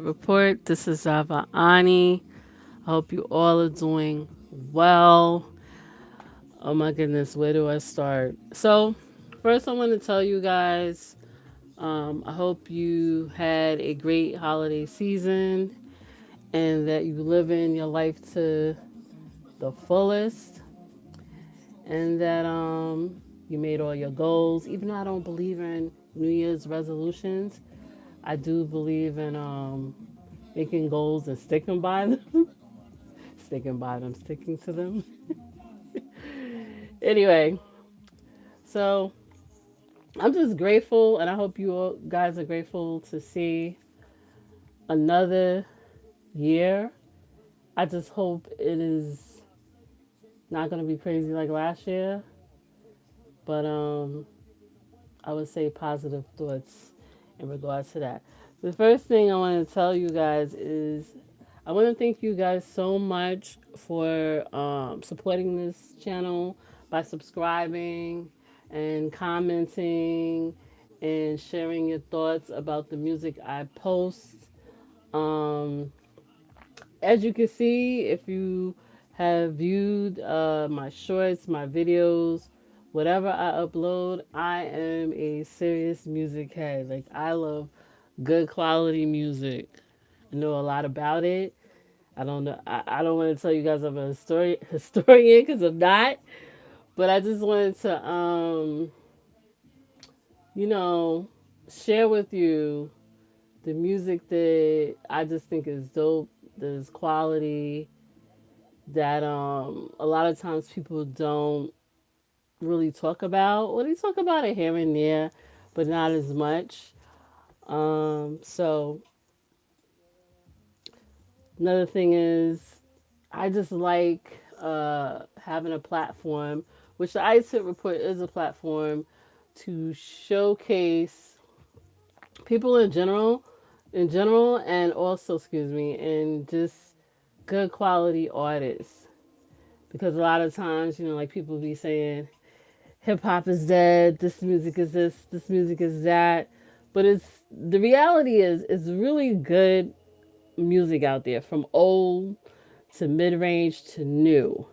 Report. This is iveriani. I hope you all are doing well. Oh my goodness, where do I start? So, first, I want to tell you guys I hope you had a great holiday season and that you live in your life to the fullest and that you made all your goals. Even though I don't believe in New Year's resolutions, I do believe in making goals and sticking by them. Sticking to them. Anyway, so I'm just grateful, and I hope you all guys are grateful to see another year. I just hope it is not going to be crazy like last year, but I would say positive thoughts in regards to that. The first thing I want to tell you guys is I want to thank you guys so much for supporting this channel by subscribing and commenting and sharing your thoughts about the music I post. Um, as you can see, if you have viewed my shorts, my videos, whatever I upload, I am a serious music head. Like, I love good quality music. I know a lot about it. I don't know. I don't want to tell you guys I'm a historian because I'm not. But I just wanted to, you know, share with you the music that I just think is dope, that is quality, that a lot of times people don't really talk about. Well, they talk about it here and there, but not as much. So another thing is I just like having a platform, which the iTip report is a platform to showcase people in general, and also, excuse me, and just good quality artists. Because a lot of times, like people be saying, hip hop is dead, this music is this music is that. But the reality is it's really good music out there from old to mid range to new.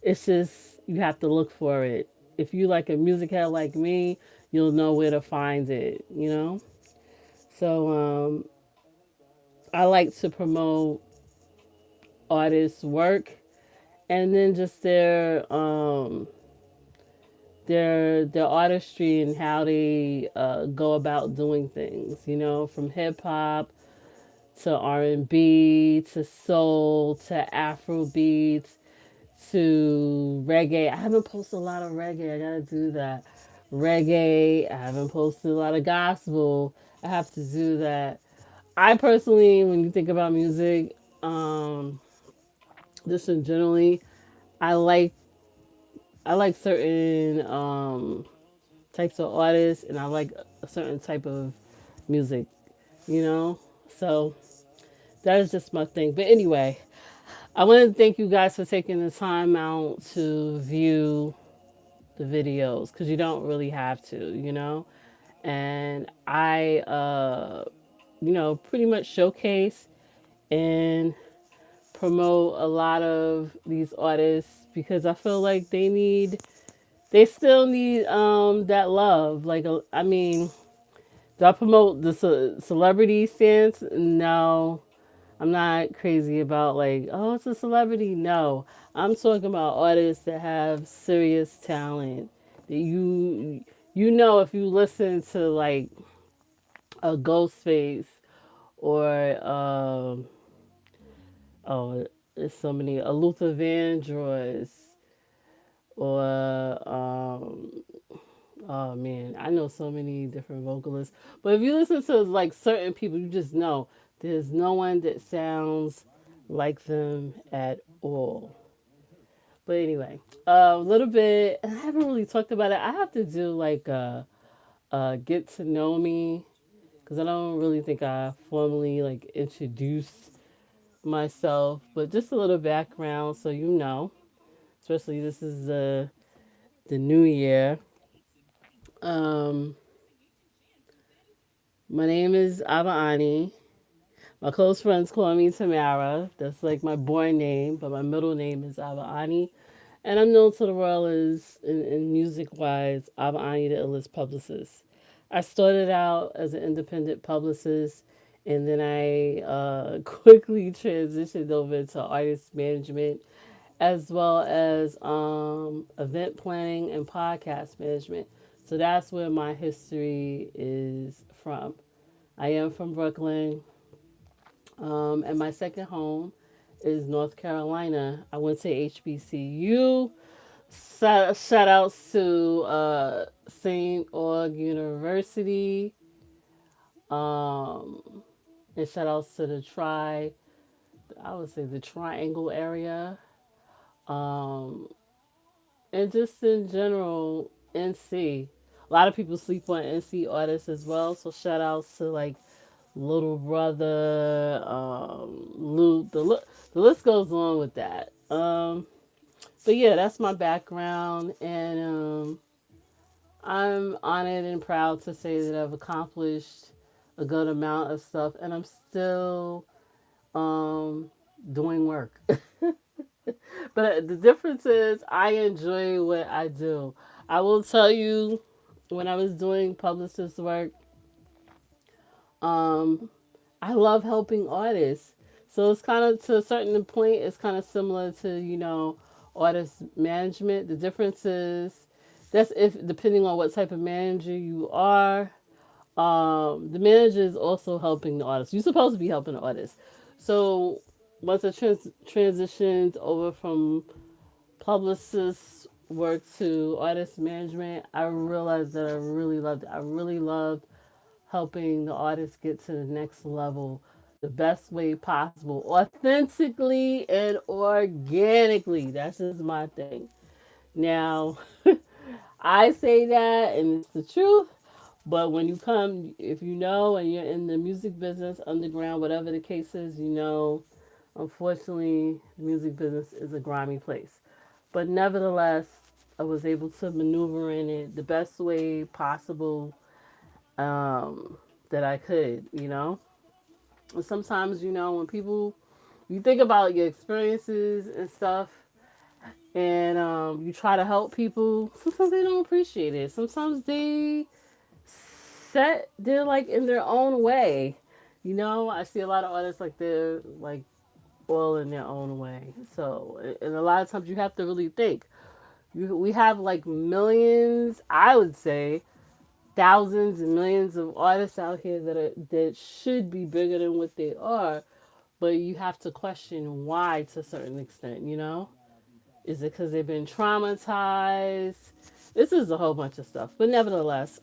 It's just you have to look for it. If you like a music head like me, you'll know where to find it. So I like to promote artists' work and then just their artistry and how they go about doing things. From hip hop to R&B to soul to Afro beats to reggae. I haven't posted a lot of reggae. I gotta do that. Reggae. I haven't posted a lot of gospel. I have to do that. I personally, when you think about music, just in generally, I like I like certain types of artists, and I like a certain type of music. You know, so that is just my thing. But anyway, I want to thank you guys for taking the time out to view the videos because you don't really have to. And I, pretty much showcase and promote a lot of these artists because I feel like they still need that love. Like, I mean, do I promote the celebrity stance? No, I'm not crazy about like, oh, it's a celebrity. No, I'm talking about artists that have serious talent. That if you listen to like a Ghostface or oh, there's so many, a Luther Vandross or oh man, I know so many different vocalists. But if you listen to like certain people, you just know there's no one that sounds like them at all. But anyway, a little bit. I haven't really talked about it. I have to do like get to know me because I don't really think I formally like introduced myself. But just a little background so you know. Especially this is the new year. Um, my name is Iveriani. My close friends call me Tamara. That's like my born name, but my middle name is iveriani. And I'm known to the world as, in music wise, iveriani the illest publicist. I started out as an independent publicist, and then I quickly transitioned over to artist management, as well as event planning and podcast management. So that's where my history is from. I am from Brooklyn, and my second home is North Carolina. I went to HBCU. Shout outs to St. Aug University, um, and shout outs to I would say the Triangle area, um, and just in general, NC. A lot of people sleep on NC artists as well, so shout outs to like Little Brother, Luke. The list goes on with that. But yeah, that's my background, and I'm honored and proud to say that I've accomplished a good amount of stuff, and I'm still um, doing work. But the difference is, I enjoy what I do. I will tell you, when I was doing publicist work, um, I love helping artists. So it's kind of, to a certain point, it's kind of similar to, artist management. The difference is, that's if depending on what type of manager you are. The manager is also helping the artist. You're supposed to be helping the artist. So once I transitioned over from publicist work to artist management, I realized that I really loved it. I really loved helping the artist get to the next level the best way possible, authentically and organically. That's just my thing. Now, I say that and it's the truth, but when you come, if you know and you're in the music business, underground, whatever the case is, unfortunately, the music business is a grimy place. But nevertheless, I was able to maneuver in it the best way possible, um, that I could. And sometimes, when people, you think about your experiences and stuff, and you try to help people, sometimes they don't appreciate it. Sometimes they're like in their own way. I see a lot of artists like they're like all in their own way. So, and a lot of times you have to really think. We have like millions, I would say, thousands and millions of artists out here that should be bigger than what they are, but you have to question why to a certain extent. Is it because they've been traumatized? This is a whole bunch of stuff, but nevertheless,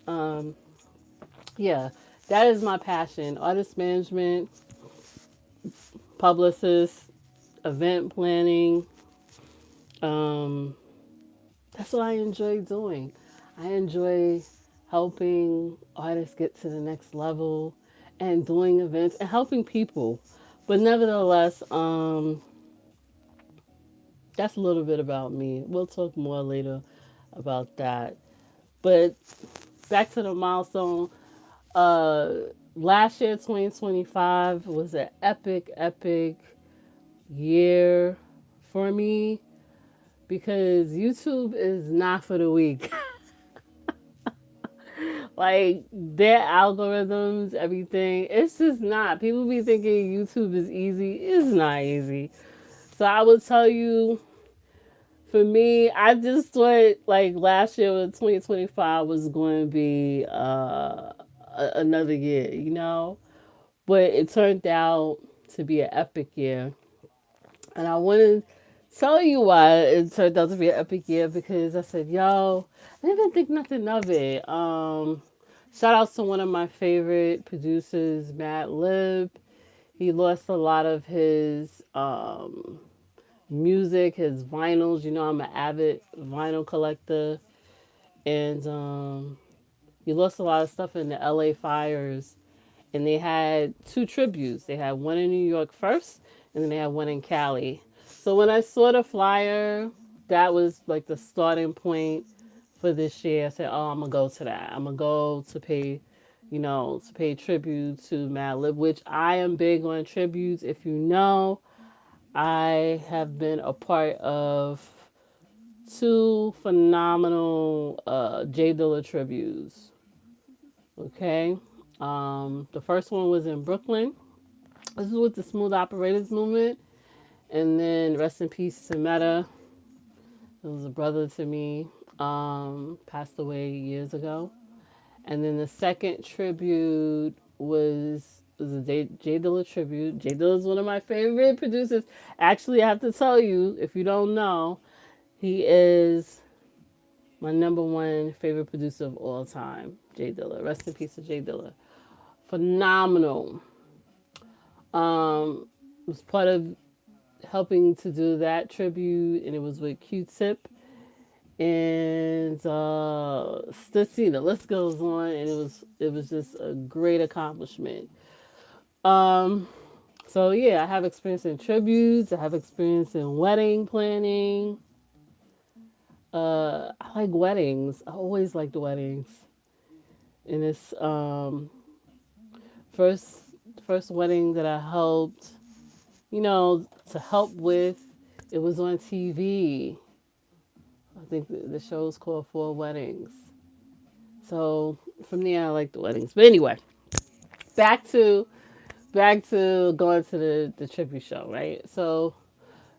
yeah, that is my passion: artist management, publicist, event planning. Um, that's what I enjoy doing. I enjoy helping artists get to the next level and doing events and helping people. But nevertheless, that's a little bit about me. We'll talk more later about that. But back to the milestone. Uh, Last year, 2025, was an epic year for me because YouTube is not for the weak. Like their algorithms, everything, it's just not. People be thinking YouTube is easy. It's not easy. So I would tell you, for me, I just thought like last year, 2025, was going to be another year. But it turned out to be an epic year. And I want to tell you why it turned out to be an epic year, because I said, yo, I didn't think nothing of it. Shout out to one of my favorite producers, Matt Lib. He lost a lot of his music, his vinyls. I'm an avid vinyl collector. And he lost a lot of stuff in the LA fires. And they had two tributes. They had one in New York first, and then they had one in Cali. So when I saw the flyer, that was like the starting point for this year. I said, oh, I'm going to go to that. I'm going to go to pay to pay tribute to Madlib, which I am big on tributes. If you know, I have been a part of two phenomenal J Dilla tributes. Okay. The first one was in Brooklyn. This is with the Smooth Operators movement. And then rest in peace to Meta. It was a brother to me. Passed away years ago. And then the second tribute was a J Dilla tribute. J Dilla is one of my favorite producers. Actually, I have to tell you, if you don't know, he is my number one favorite producer of all time. J Dilla. Rest in peace to J Dilla. Phenomenal. Was part of helping to do that tribute, and it was with Q-Tip and Stussy. The list goes on, and it was just a great accomplishment. Um, so yeah, I have experience in tributes. I have experience in wedding planning. I like weddings. I always liked weddings. And this first first wedding that I helped, to help with, it was on TV. I think the show's called Four Weddings. So from there, I like the weddings. But anyway, back to going to the tribute show, right? So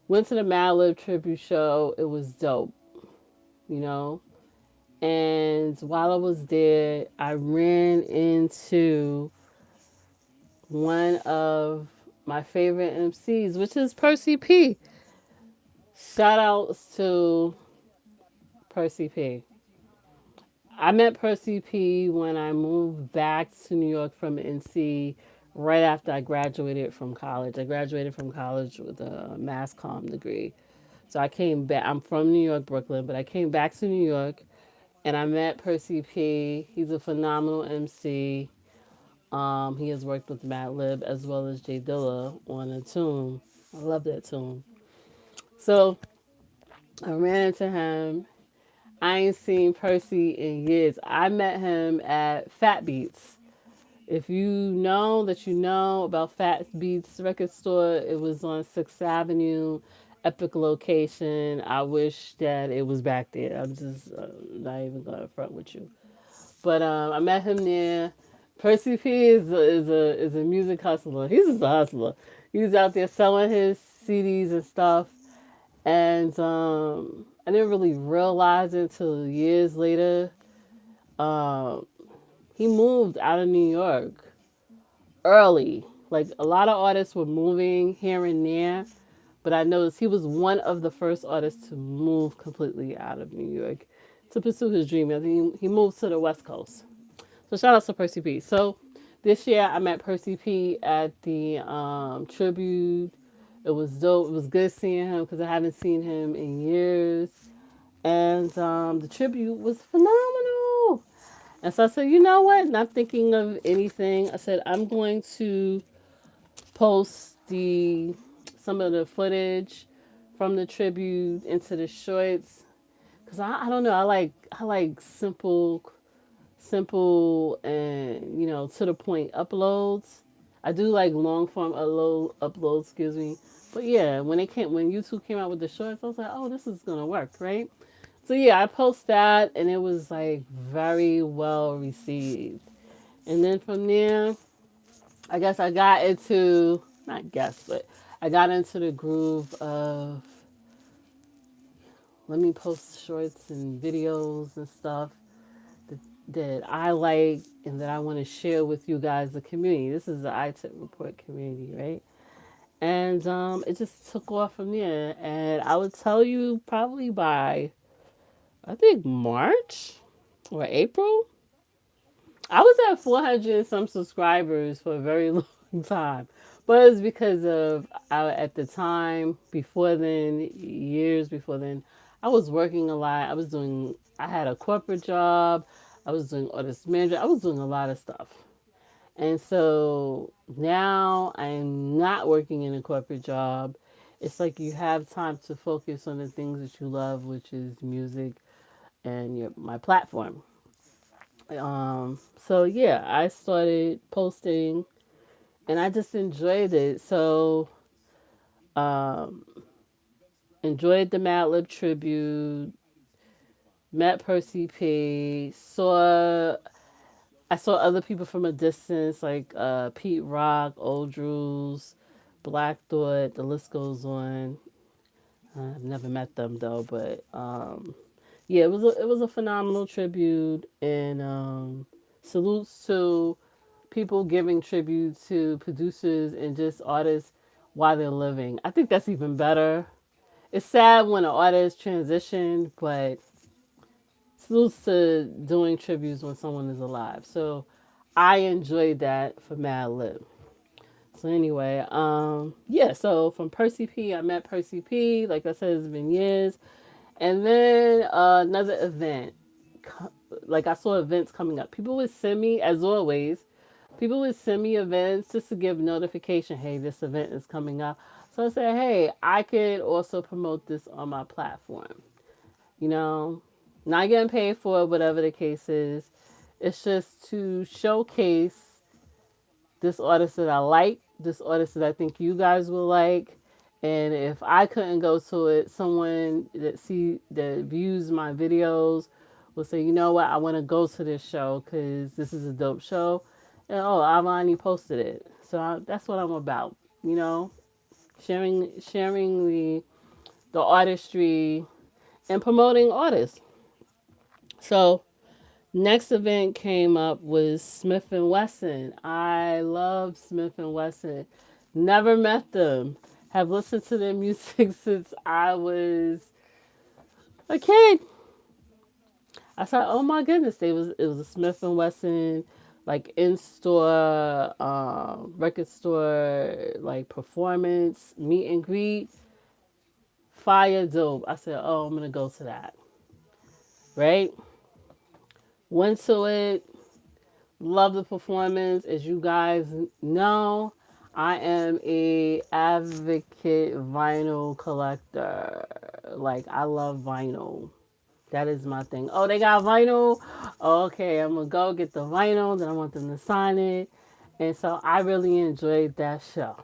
went to the Madlib tribute show. It was dope, you know. And while I was there, I ran into one of my favorite MCs, which is Percy P. Shout outs to Percy P. I met Percy P when I moved back to New York from NC right after I graduated from college. I graduated from college with a mass comm degree. So I came back. I'm from New York, Brooklyn, but I came back to New York and I met Percy P. He's a phenomenal MC. He has worked with Madlib as well as J Dilla on a tune. I love that tune. So I ran into him. I ain't seen Percy in years. I met him at Fat Beats. If you know that you know about Fat Beats record store, it was on 6th Avenue, epic location. I wish that it was back there. I'm just not even going to front with you. But I met him there. Percy P is a music hustler. He's just a hustler. He's out there selling his CDs and stuff. And I didn't really realize it until years later. Um, he moved out of New York early. Like a lot of artists were moving here and there, but I noticed he was one of the first artists to move completely out of New York to pursue his dream. I think he moved to the West Coast. So shout out to Percy P. So this year I met Percy P at the tribute. It was dope. It was good seeing him because I haven't seen him in years. And the tribute was phenomenal. And so I said, you know what? Not thinking of anything. I said, I'm going to post the some of the footage from the tribute into the shorts. Cause I don't know. I like simple and to the point uploads. I do like long form uploads, excuse me. But yeah, when YouTube came out with the shorts, I was like, oh, this is gonna work, right? So yeah, I post that and it was like very well received. And then from there, I guess I got into not guess, but I got into the groove of let me post shorts and videos and stuff that I like and that I want to share with you guys, the community. This is the iTip Report community, right? And it just took off from there. And I would tell you probably by, I think, March or April, I was at 400 and some subscribers for a very long time. But it's because of, at the time, before then, years before then, I was working a lot. I had a corporate job. I was doing artist management. I was doing a lot of stuff. And so now I'm not working in a corporate job. It's like you have time to focus on the things that you love, which is music and my platform. So yeah, I started posting and I just enjoyed it. So um, enjoyed the Madlib tribute, met Percy P, I saw other people from a distance like Pete Rock, Old Drews, Black Thought, the list goes on. I've never met them though, but yeah, it was a phenomenal tribute and salutes to people giving tribute to producers and just artists while they're living. I think that's even better. It's sad when an artist transition, but salutes to doing tributes when someone is alive. So I enjoyed that for Mad Lib. So anyway, yeah, so from Percy P, I met Percy P. Like I said, it's been years. And then another event. Like I saw events coming up. People would send me, as always, people would send me events just to give notification, hey, this event is coming up. So I said, hey, I could also promote this on my platform. You know, not getting paid for it, whatever the case is. It's just to showcase this artist that I like, this artist that I think you guys will like. And if I couldn't go to it, someone that views my videos will say, you know what, I want to go to this show because this is a dope show. And oh, Iveriani posted it, so that's what I'm about. You know, sharing the artistry and promoting artists. So next event came up was Smith and Wesson. I love Smith and Wesson. Never met them. Have listened to their music since I was a kid. I said, "Oh my goodness!" It was a Smith and Wesson like in store, record store like performance meet and greet. Fire dope. I said, "Oh, I'm gonna go to that." Right? Went to it. Love the performance. As you guys know, I am a advocate vinyl collector. Like I love vinyl. That is my thing. Oh, they got vinyl. Okay, I'm gonna go get the vinyl. Then I want them to sign it. And so I really enjoyed that show.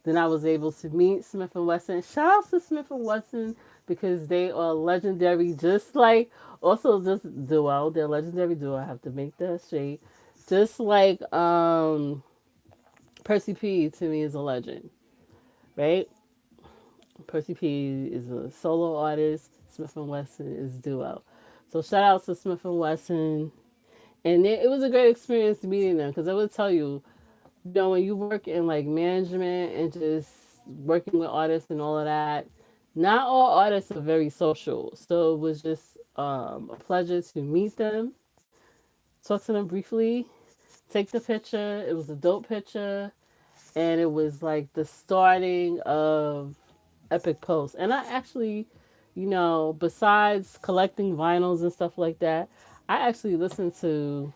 Then I was able to meet Smith and Wesson. Shout out to Smith and Wesson because they are legendary, just like also just duo. They're a legendary duo. I have to make that straight. Just like Percy P to me is a legend, right? Percy P is a solo artist. Smith and Wesson is duo. So shout out to Smith and Wesson, and it was a great experience meeting them because I would tell you, when you work in like management and just working with artists and all of that, not all artists are very social. So it was just a pleasure to meet them, talk to them briefly, take the picture. It was a dope picture, and it was like the starting of Epic Post. And I actually, besides collecting vinyls and stuff like that, I actually listen to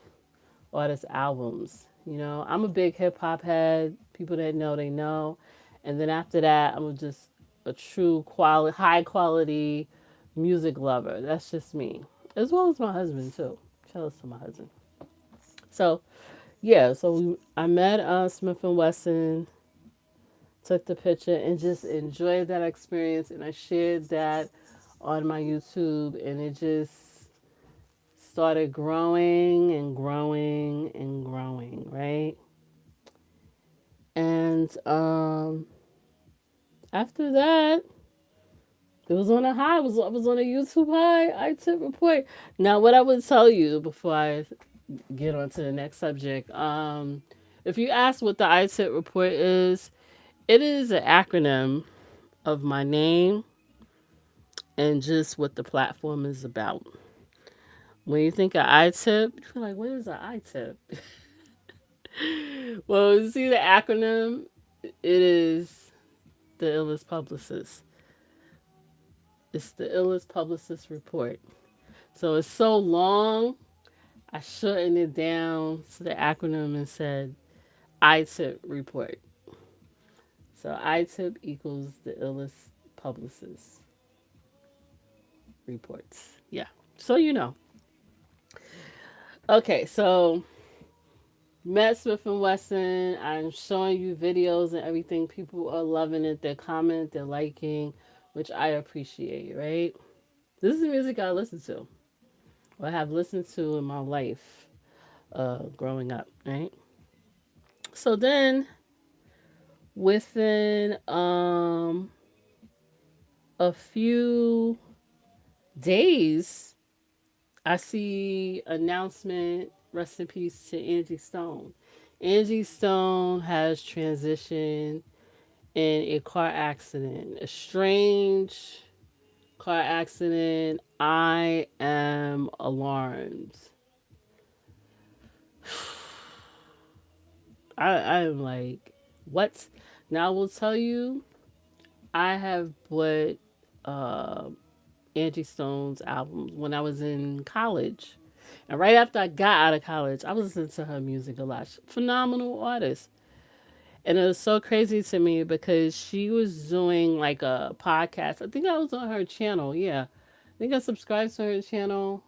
artist albums. I'm a big hip hop head. People that know, they know. And then after that, I'm just a true quality, high quality music lover. That's just me, as well as my husband too. Shout out to my husband. So yeah, I met Smith and Wesson, took the picture, and just enjoyed that experience. And I shared that on my YouTube, and it just started growing and growing and growing, right? And after that, it was on a high. I was on a YouTube high. iTip report. Now, what I would tell you before I get on to the next subject, if you ask what the iTip report is, it is an acronym of my name and just what the platform is about. When you think of iTip, you're like, what is an iTip? Well, you see the acronym, it is the illest publicist. It's the illest publicist report. So it's so long, I shortened it down to the acronym and said iTip report. So iTip equals the illest publicist reports. Yeah. So you know. Okay, so Met Smith and Wesson. I'm showing you videos and everything. People are loving it. They're commenting, they're liking, which I appreciate. Right. This is the music I listen to, or have listened to in my life, growing up. Right. So then, within a few days, I see announcement. Rest in peace to Angie Stone. Angie Stone has transitioned in a car accident, a strange car accident. I am alarmed. I am like, what? Now I will tell you, I have bought uh, Angie Stone's albums when I was in college. And right after I got out of college, I was listening to her music a lot. Phenomenal artist. And it was so crazy to me because she was doing like a podcast. I think I was on her channel. Yeah. I think I subscribed to her channel.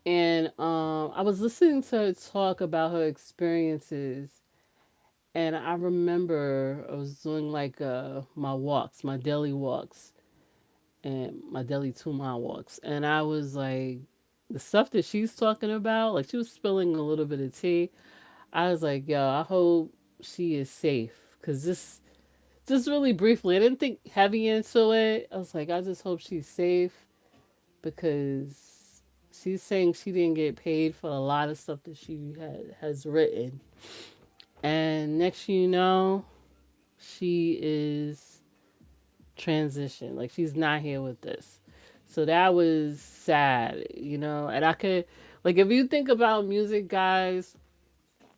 And I was listening to her talk about her experiences. And I remember I was doing like my walks, my daily walks, and my daily 2 mile walks. And I was like, the stuff that she's talking about, like she was spilling a little bit of tea. I was like, yo, I hope she is safe. Because this just really briefly, I didn't think heavy into it. I was like, I just hope she's safe because she's saying she didn't get paid for a lot of stuff that she has written. And next you know, she is transitioned. Like she's not here with this. So that was sad, you know. And I could, like, if you think about music, guys,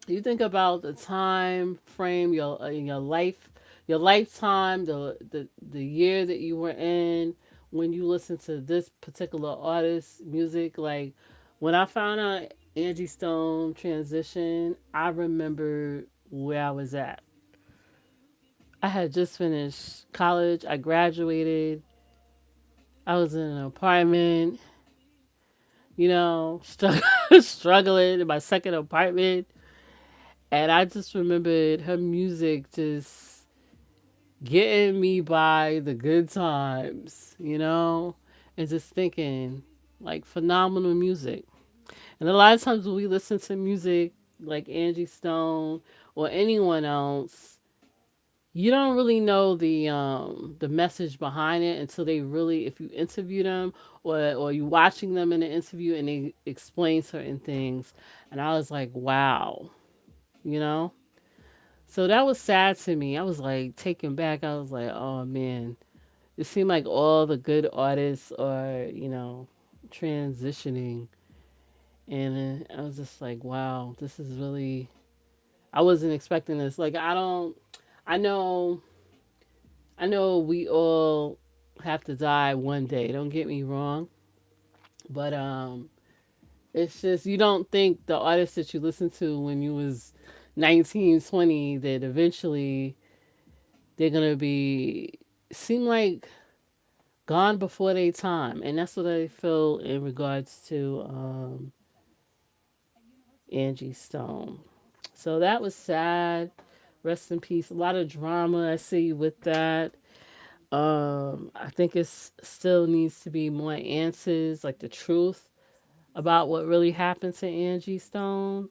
you think about the time frame, your life, your lifetime, the year that you were in when you listen to this particular artist's music. Like when I found out Angie Stone transition, I remember where I was at. I had just finished college. I graduated. I was in an apartment, struggling in my second apartment. And I just remembered her music just getting me by the good times, and just thinking like phenomenal music. And a lot of times when we listen to music like Angie Stone or anyone else, you don't really know the message behind it until they really, if you interview them or you watching them in an interview and they explain certain things. And I was like, wow, you know. So that was sad to me. I was like taken back. I was like, oh man, it seemed like all the good artists are, transitioning. And I was just like, wow, this is really, I wasn't expecting this. Like, I know, I know we all have to die one day. Don't get me wrong. But, it's just, you don't think the artists that you listened to when you was 19, 20, that eventually they're gonna be seem like gone before their time, and that's what I feel in regards to Angie Stone. So that was sad. Rest in peace. A lot of drama I see with that. I think it's still needs to be more answers, like the truth about what really happened to Angie Stone,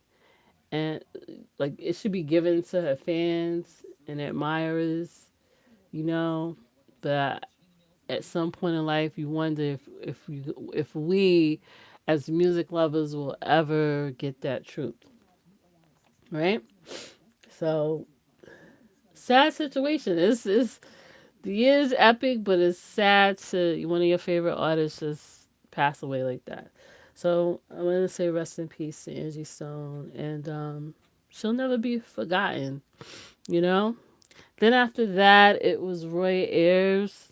and like it should be given to her fans and admirers, you know. But at some point in life you wonder if we as music lovers will ever get that truth, right? So sad situation. It's the year is epic, but it's sad to one of your favorite artists just pass away like that. So I'm gonna say rest in peace to Angie Stone, and she'll never be forgotten, you know. Then after that it was Roy Ayers.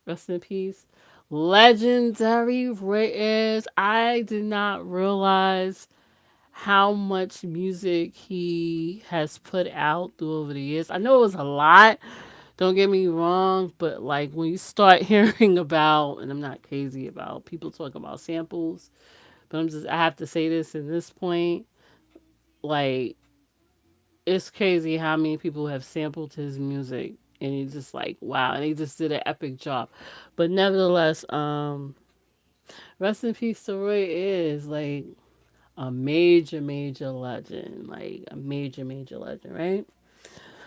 Rest in peace. Legendary Reyes. I did not realize how much music he has put out through over the years. I know it was a lot. Don't get me wrong, but like when you start hearing about, and I'm not crazy about people talking about samples, But I have to say this in this point, like, it's crazy how many people have sampled his music. And he's just like, wow. And he just did an epic job. But nevertheless, rest in peace to Roy is like a major, major legend. Like a major, major legend, right?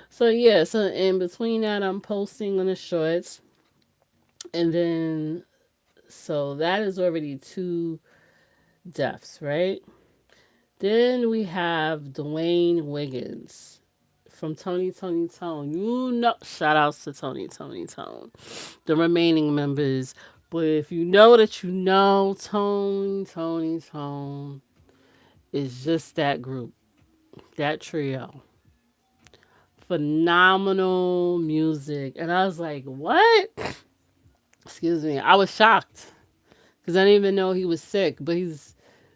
So yeah, so in between that I'm posting on the shorts. And then so that is already two deaths, right? Then we have Dwayne Wiggins from Tony Tony Tone. You know, shout outs to Tony Tony Tone, the remaining members. But if you know that you know, Tony Tony Tone is just that group, that trio. Phenomenal music. And I was like, what? Excuse me. I was shocked because I didn't even know he was sick. But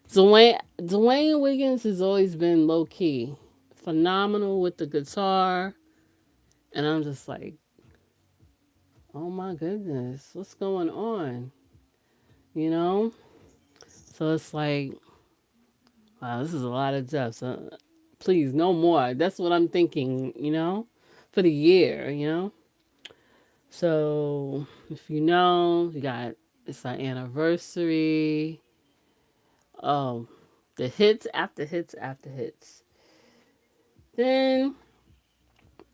Dwayne Wiggins has always been low key, phenomenal with the guitar, and I'm just like, oh my goodness, what's going on? You know? So it's like, wow, this is a lot of deaths. Please, no more. That's what I'm thinking. For the year. So if you know, you got it's our anniversary. Oh, the hits after hits after hits. Then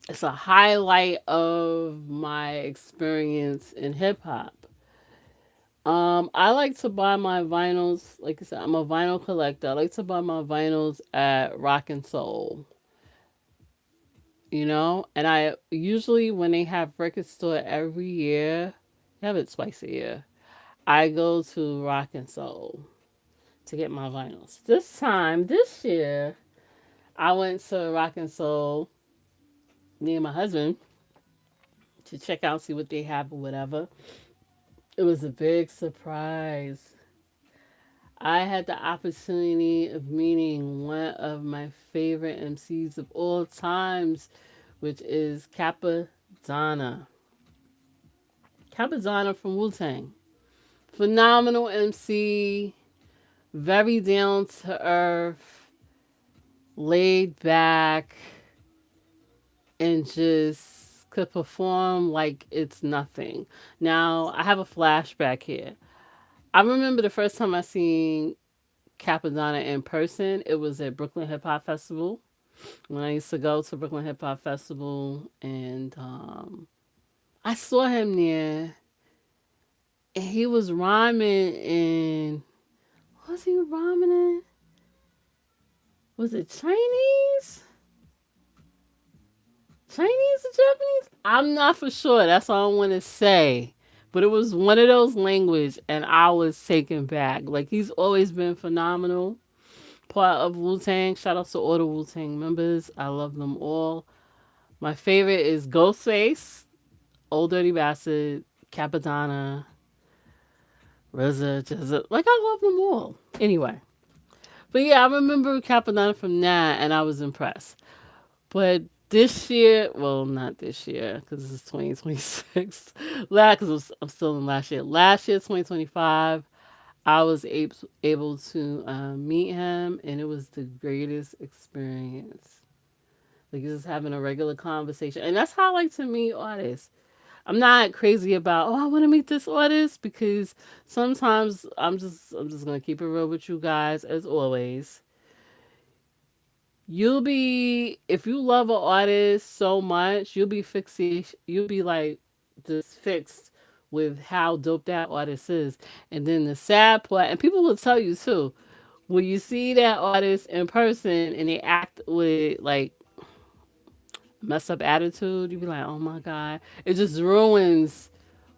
it's a highlight of my experience in hip hop. I like to buy my vinyls. Like I said, I'm a vinyl collector. I like to buy my vinyls at Rock and Soul. And I usually when they have record store every year, they have it twice a year. I go to Rock and Soul to get my vinyls. This year, I went to Rock and Soul, me and my husband, to check out, see what they have or whatever. It was a big surprise. I had the opportunity of meeting one of my favorite MCs of all times, which is Capadonna. Capadonna from Wu Tang. Phenomenal MC, very down to earth, laid back, and just could perform like it's nothing. Now, I have a flashback here. I remember the first time I seen Capadonna in person, it was at Brooklyn Hip Hop Festival. When I used to go to Brooklyn Hip Hop Festival, and I saw him there, and he was rhyming in. What was he rhyming in? Was it Chinese? Chinese or Japanese? I'm not for sure. That's all I want to say. But it was one of those language, and I was taken back. Like, he's always been phenomenal. Part of Wu Tang. Shout out to all the Wu Tang members. I love them all. My favorite is Ghostface, Old Dirty Bastard, Capadonna, RZA, Jizza. Like, I love them all. Anyway. But yeah, I remember Capadonna from that, and I was impressed. But this year, well, not this year, because this is 2026. Because I'm still in last year. Last year, 2025, I was able to meet him, and it was the greatest experience. Like just having a regular conversation, and that's how I like to meet artists. I'm not crazy about I want to meet this artist because sometimes I'm just gonna keep it real with you guys as always. You'll be if you love an artist so much, you'll be like just fixed with how dope that artist is. And then the sad part, and people will tell you too, when you see that artist in person and they act with like messed up attitude, you be like, oh my God. It just ruins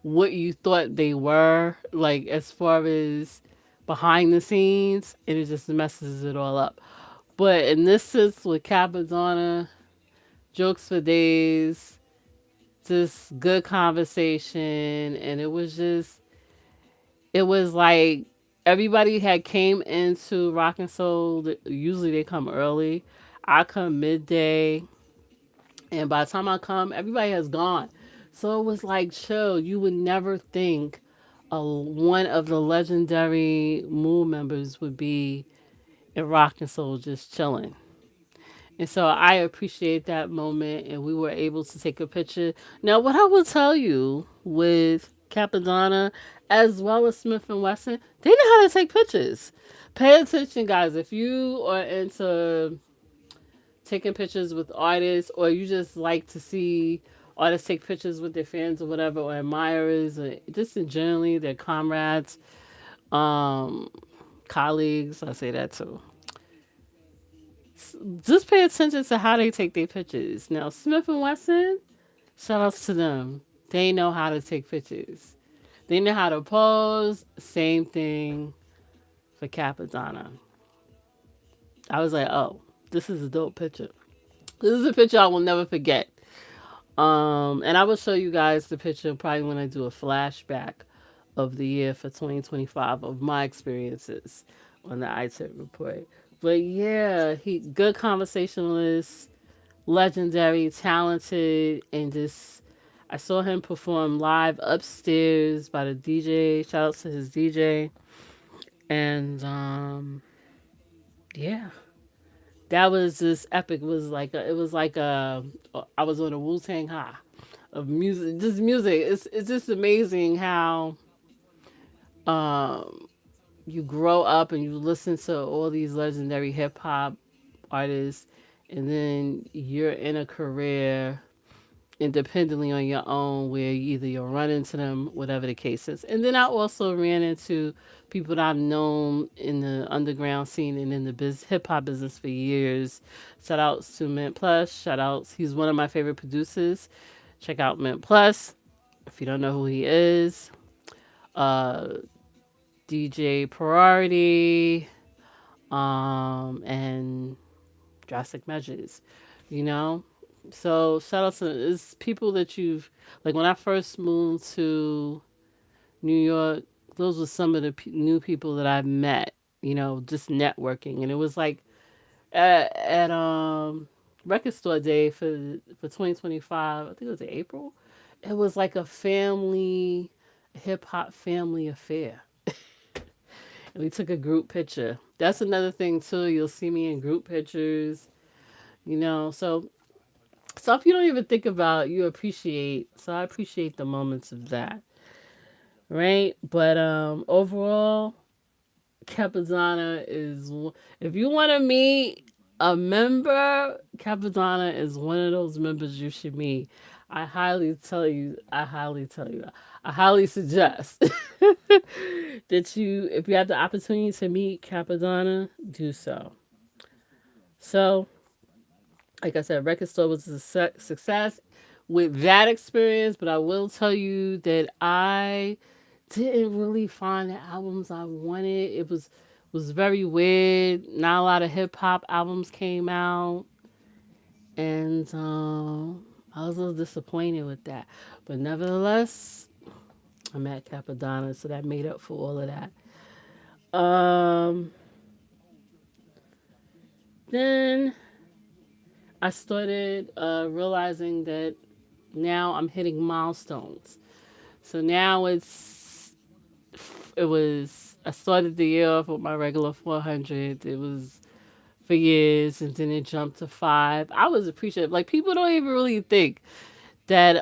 what you thought they were, like as far as behind the scenes, and it just messes it all up. But in this sense with Capadonna, jokes for days, just good conversation, and it was like everybody had came into Rock and Soul. Usually they come early. I come midday, and by the time I come, everybody has gone. So it was like chill. You would never think one of the legendary Moon members would be in Rock and Soul just chilling. And so I appreciate that moment, and we were able to take a picture. Now, what I will tell you with Capadonna as well as Smith and Wesson, they know how to take pictures. Pay attention, guys. If you are into taking pictures with artists, or you just like to see artists take pictures with their fans or whatever, or admirers, or just in generally their comrades, um, colleagues, I say that too. Just pay attention to how they take their pictures. Now, Smith and Wesson, shout outs to them. They know how to take pictures. They know how to pose. Same thing for Capadonna. I was like, oh, this is a dope picture. This is a picture I will never forget. And I will show you guys the picture probably when I do a flashback of the year for 2025 of my experiences on the iTip report. But yeah, he good conversationalist, legendary, talented, and just I saw him perform live upstairs by the DJ. Shout out to his DJ. And yeah, that was just epic. It was like I was on a Wu Tang high of music, just music. It's just amazing how um you grow up and you listen to all these legendary hip hop artists, and then you're in a career independently on your own where either you'll run into them, whatever the case is. And then I also ran into people that I've known in the underground scene and in the hip hop business for years. Shout outs to Mint Plus. Shout outs. He's one of my favorite producers. Check out Mint Plus if you don't know who he is. Uh, DJ Priority, and Drastic Measures, you know? So shout out to it's people that you've like when I first moved to New York, those were some of the new people that I met, just networking. And it was like at record store day for 2025, I think it was in April. It was like a family hip hop family affair. And we took a group picture. That's another thing too. You'll see me in group pictures, So stuff you don't even think about, you appreciate. So I appreciate the moments of that, right? But overall, Capadonna is. If you want to meet a member, Capadonna is one of those members you should meet. I highly tell you. I highly tell you. I highly suggest that if you have the opportunity to meet Capadonna, do so. So, like I said, record store was a success with that experience, but I will tell you that I didn't really find the albums I wanted. It was very weird. Not a lot of hip hop albums came out, and I was a little disappointed with that. But nevertheless, I'm at Capadonna, so that made up for all of that. Um, then I started realizing that now I'm hitting milestones. So now I started the year off with my regular 400. It was for years, and then it jumped to 5. I was appreciative. Like people don't even really think that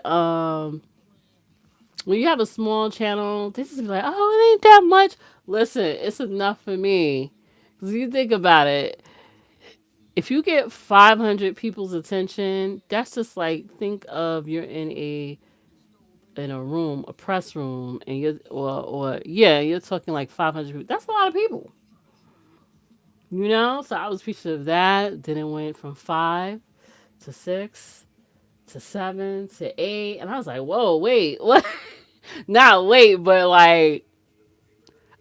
when you have a small channel, they just be like, oh, it ain't that much. Listen, it's enough for me. Because you think about it, if you get 500 people's attention, that's just like think of you're in a room, a press room, and or yeah, you're talking like 500 people. That's a lot of people, So I was appreciative of that. Then it went from 5 to 6 to 7 to 8, and I was like, whoa, wait, what? Not wait, but like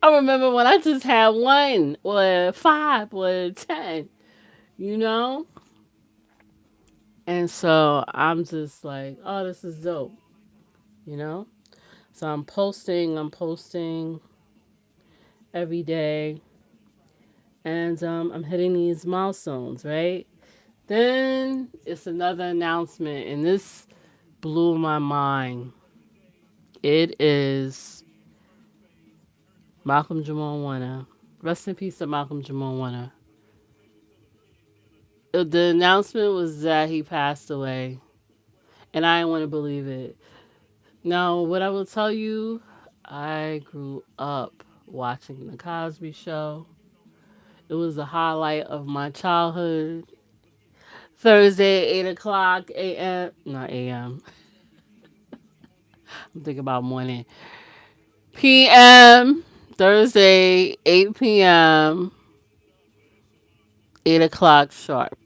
I remember when I just had one or 5 or 10, you know. And so I'm just like, oh, this is dope, you know? So I'm posting every day, and I'm hitting these milestones, right? Then it's another announcement, and this blew my mind. It is Malcolm Jamal Warner. Rest in peace to Malcolm Jamal Warner. The announcement was that he passed away, and I didn't want to believe it. Now, what I will tell you, I grew up watching The Cosby Show. It was the highlight of my childhood. Thursday, 8 o'clock a.m. Not a.m. I'm thinking about morning. p.m. Thursday, 8 p.m., 8 o'clock sharp.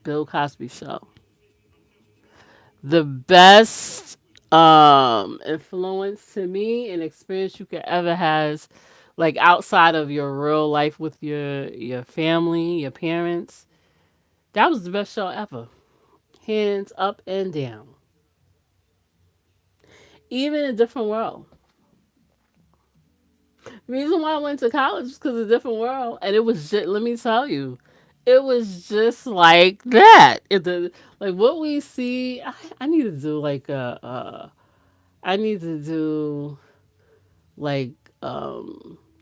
Bill Cosby Show. The best influence to me and experience you could ever has, like outside of your real life with your family, your parents. That was the best show ever. Hands up and down. Even a different world. The reason why I went to college was because of a different world, and it was just, let me tell you, it was just like that. Like what we see. I need to do like I need to do like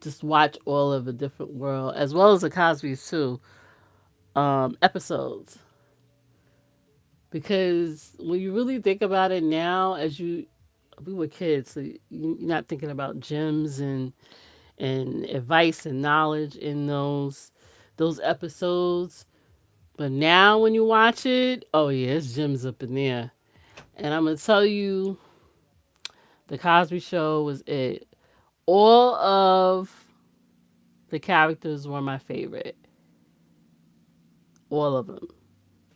just watch all of a different world as well as the Cosby's too episodes, because when you really think about it now, as you we were kids, so you're not thinking about gems and advice and knowledge in those episodes. But now when you watch it, oh yeah, it's gems up in there. And I'm gonna tell you, the Cosby Show was it. All of the characters were my favorite. All of them.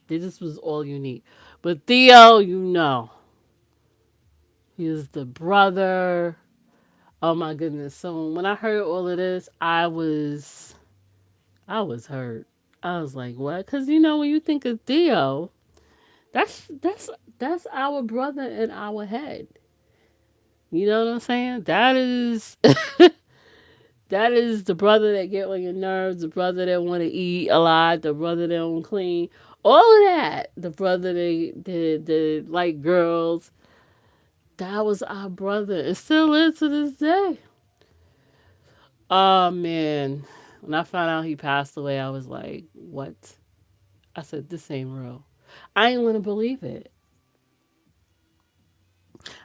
This was all unique. But Theo, he was the brother. Oh my goodness. So when I heard all of this, I was hurt. I was like, what? Because when you think of Theo, that's our brother in our head. You know what I'm saying? That is the brother that get on your nerves, the brother that want to eat a lot, the brother that don't clean, all of that. The brother that like girls. That was our brother. It still is to this day. Oh man, when I found out he passed away, I was like, what? I said, this ain't real. I didn't want to believe it.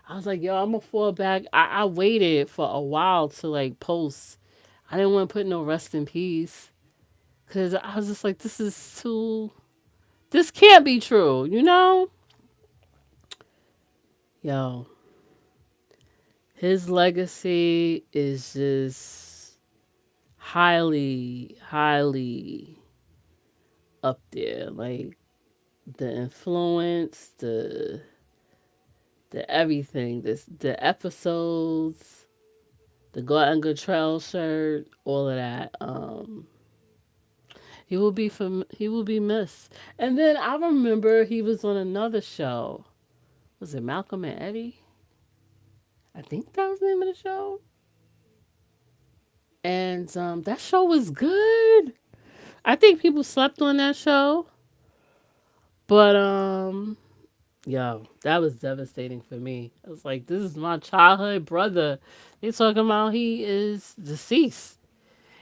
I was like, yo, I'm gonna fall back. I waited for a while to like post. I didn't want to put no rest in peace because I was just like, this is too. This can't be true, you know? Yo, his legacy is just highly, highly up there. Like the influence, the everything, the episodes, the Gordon Guttrell shirt, all of that. He will be missed. And then I remember he was on another show. Was it Malcolm and Eddie? I think that was the name of the show. And that show was good. I think people slept on that show, but yo, that was devastating for me. I was like, this is my childhood brother. They talking about he is deceased.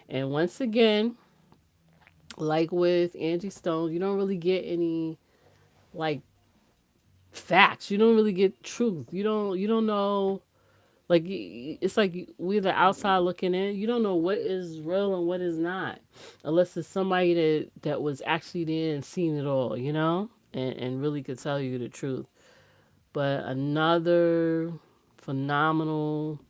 And once again, like with Angie Stone, you don't really get any like facts. You don't really get truth. You don't know, like it's like we're the outside looking in. You don't know what is real and what is not, unless it's somebody that was actually there and seen it all, and really could tell you the truth. But another phenomenal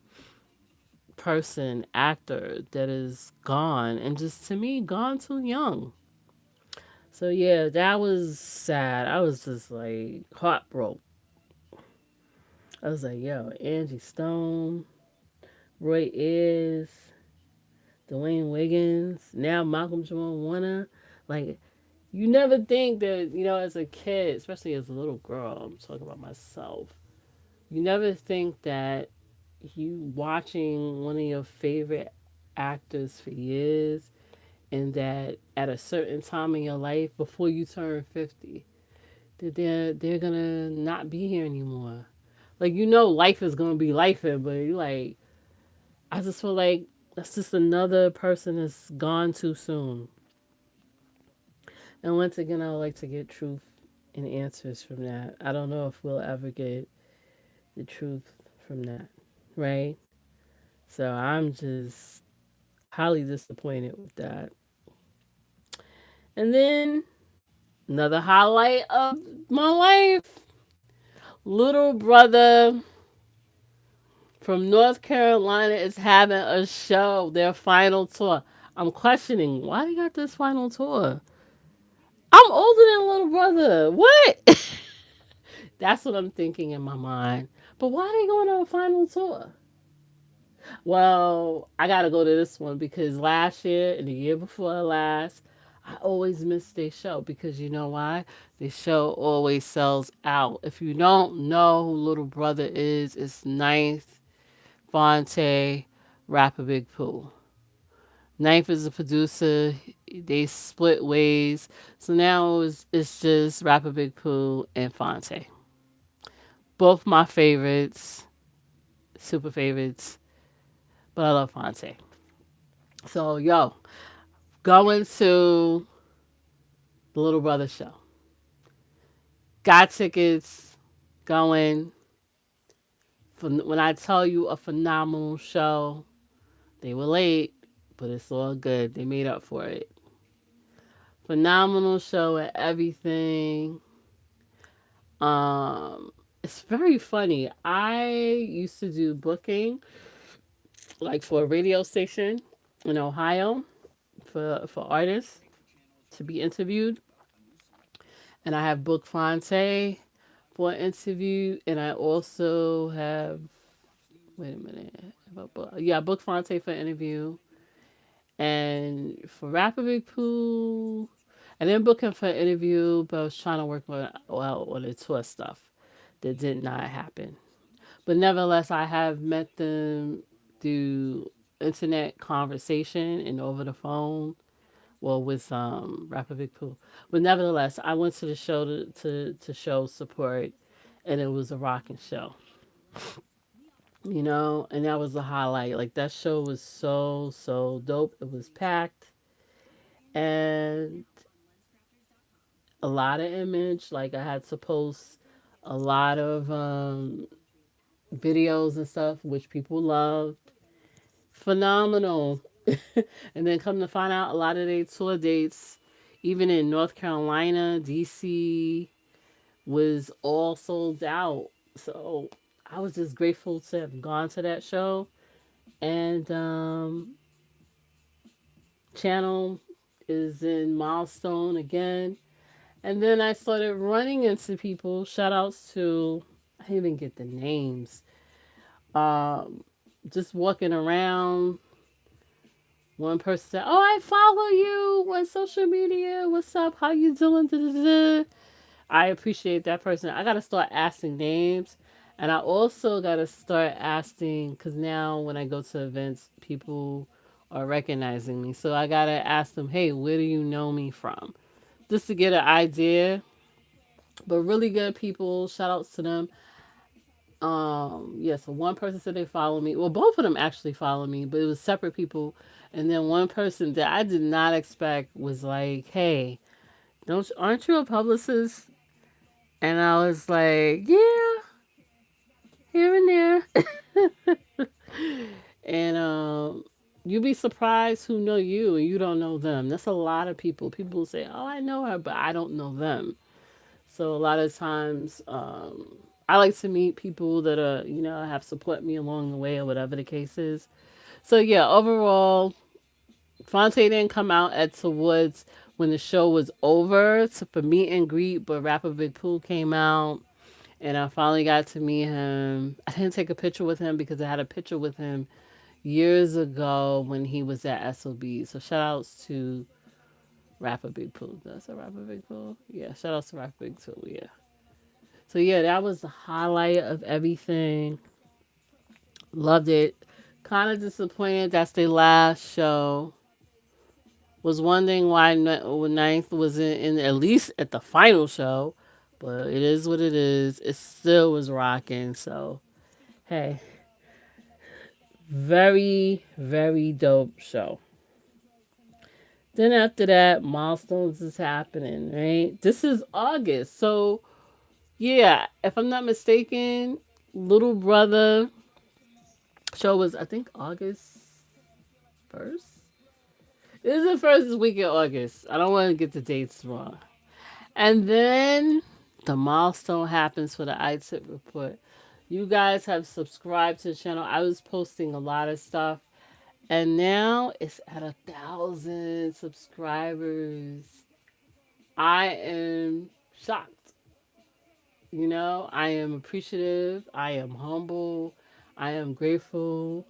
person, actor that is gone, and just to me gone too young. So yeah, that was sad. I was just like heartbroken. I was like, yo, Angie Stone, Roy Ayers, Dwayne Wiggins, now Malcolm Jamal Warner. Like, you never think that, as a kid, especially as a little girl, I'm talking about myself, you never think that you watching one of your favorite actors for years, and that at a certain time in your life before you turn 50, that they're gonna not be here anymore. Like, life is gonna be life, but you like, I just feel like That's just another person that's gone too soon. And once again, I would like to get truth and answers from that. I don't know if we'll ever get the truth from that, right? So I'm just highly disappointed with that. And then another highlight of my life, little brother from North Carolina is having a show, their final tour. I'm questioning why they got this final tour. I'm older than little brother. What? That's what I'm thinking in my mind. But why are they going on a final tour? Well, I gotta go to this one because last year and the year before last, I always miss their show because you know why? The show always sells out. If you don't know who Little Brother is, it's Ninth, Fonte, Rapper Big Pooh. Ninth is a producer. They split ways. So now it's just Rapper Big Pooh and Fonte. Both my favorites, super favorites, but I love Fonte. So, yo, going to the Little Brother show. Got tickets, going. When I tell you a phenomenal show, they were late, but it's all good. They made up for it. Phenomenal show and everything. It's very funny. I used to do booking like for a radio station in Ohio for artists to be interviewed, and I have booked Fonte for an interview, and I also have wait a minute, yeah, I booked Fonte for an interview, and for Rapper Big Pooh, I didn't book him for an interview, but I was trying to work on the tour stuff that did not happen. But nevertheless, I have met them through internet conversation and over the phone. Well, with Rapper Big Pooh. But nevertheless, I went to the show to show support, and it was a rocking show. And that was the highlight. Like that show was so dope. It was packed, and a lot of image. Like I had to post a lot of videos and stuff, which people loved. Phenomenal. And then come to find out, a lot of their tour dates, even in North Carolina, DC, was all sold out. So I was just grateful to have gone to that show. And Channel is in Milestone again. And then I started running into people. Shout outs to, I didn't even get the names. Um, just walking around. One person said, "Oh, I follow you on social media. What's up? How you doing?" Da, da, da. I appreciate that person. I gotta start asking names, and I also gotta start asking because now when I go to events, people are recognizing me. So I gotta ask them, "Hey, where do you know me from?" Just to get an idea. But really good people. Shout outs to them. Yeah, so one person said they follow me. Well, both of them actually follow me, but it was separate people. And then one person that I did not expect was like, "Hey, don't aren't you a publicist?" And I was like, "Yeah, here and there." And you'd be surprised who know you and you don't know them. That's a lot of people. People say, "Oh, I know her," but I don't know them. So a lot of times, I like to meet people that are, have support me along the way or whatever the case is. So yeah, overall, Fonte didn't come out at towards when the show was over for meet and greet, but Rapper Big Pooh came out, and I finally got to meet him. I didn't take a picture with him because I had a picture with him years ago when he was at SOB. So shout outs to Rapper Big Pooh. That's a Rapper Big Pooh. Yeah, shout outs to Rapper Big Pooh. Yeah. So yeah, that was the highlight of everything. Loved it. Kind of disappointed that's their last show. Was wondering why Ninth wasn't in at least at the final show, but it is what it is. It still was rocking. So hey, Very, very dope show. Then after that, milestones is happening, right? This is August. So, yeah, if I'm not mistaken, Little Brother show was, I think, August 1st. This is the first week in August. I don't want to get the dates wrong. And then the milestone happens for the iTip report. You guys have subscribed to the channel. I was posting a lot of stuff, and now it's at 1,000 subscribers. I am shocked. I am appreciative. I am humble. I am grateful.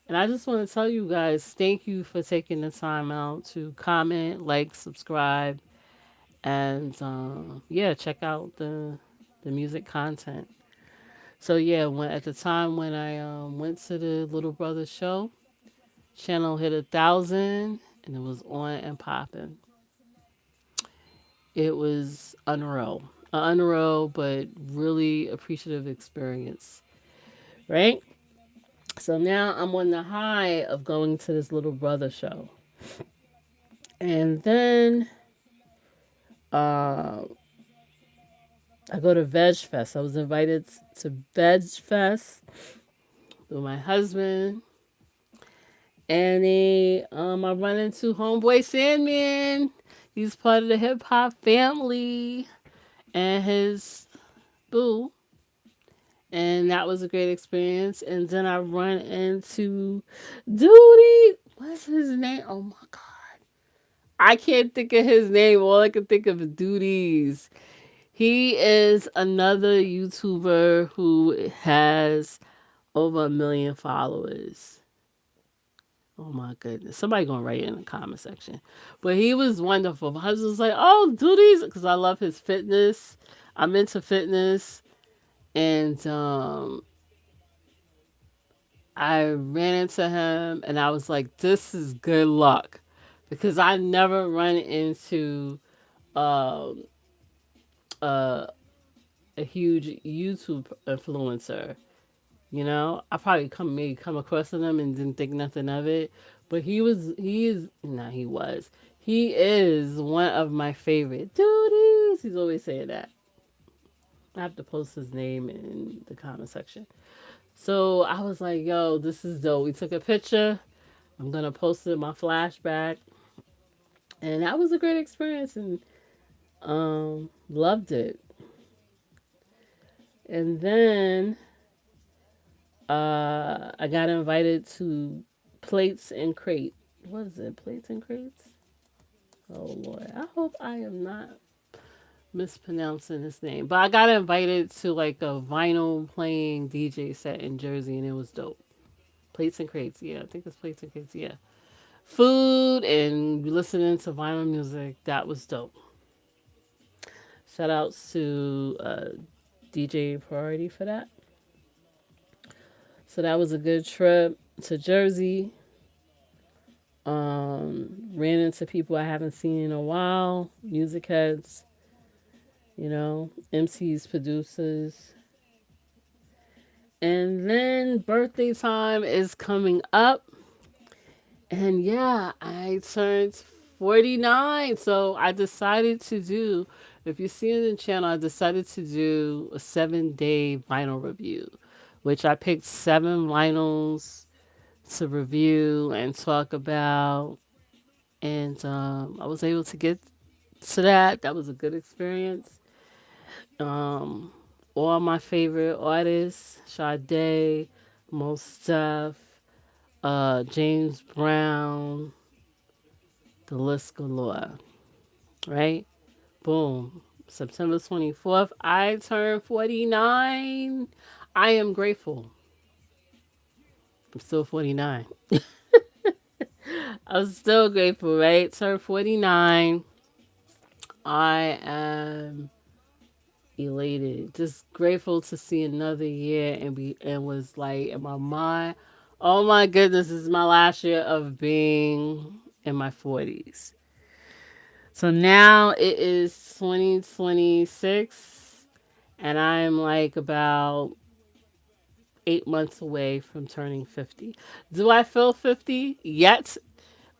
And I just want to tell you guys, thank you for taking the time out to comment, like, subscribe, and yeah, check out the music content. So yeah, when at the time when I went to the Little Brother show, channel hit 1,000, and it was on and popping. It was unreal, unreal, but really appreciative experience, right? So now I'm on the high of going to this Little Brother show, and then uh, I go to Veg Fest. I was invited to Veg Fest with my husband, and I run into Homeboy Sandman. He's part of the hip hop family, and his boo, and that was a great experience. And then I run into Duty. What's his name? Oh my god, I can't think of his name. All I can think of is Duties. He is another YouTuber who has over 1 million followers. Oh my goodness. Somebody gonna write it in the comment section. But he was wonderful. My husband was like, oh, do these because I love his fitness. I'm into fitness. And I ran into him and I was like, this is good luck. Because I never run into um, a, a huge YouTube influencer. I probably maybe come across them and didn't think nothing of it. But he is one of my favorite duties. He's always saying that. I have to post his name in the comment section. So I was like, yo, this is dope. We took a picture. I'm gonna post it in my flashback. And that was a great experience and loved it. And then I got invited to Plates and Crate. What is it? Plates and Crates? Oh Lord. I hope I am not mispronouncing his name. But I got invited to like a vinyl playing DJ set in Jersey and it was dope. Plates and Crates. Yeah, I think it's Plates and Crates. Yeah. Food and listening to vinyl music. That was dope. Shout outs to DJ Priority for that. So that was a good trip to Jersey. Ran into people I haven't seen in a while, music heads, MCs, producers. And then birthday time is coming up. And yeah, I turned 49. So I decided to do, if you see in the channel, I decided to do a 7-day vinyl review, which I picked 7 vinyls to review and talk about. And I was able to get to that. That was a good experience. Um, all my favorite artists, Sade, Mos Def, James Brown, the list galore, right? Boom. September 24th, I turned 49. I am grateful. I'm still 49. I'm still grateful, right? Turned 49. I am elated, just grateful to see another year and was like in my mind, oh my goodness, this is my last year of being in my 40s. So now it is 2026 and I'm like about 8 months away from turning 50. Do I feel 50 yet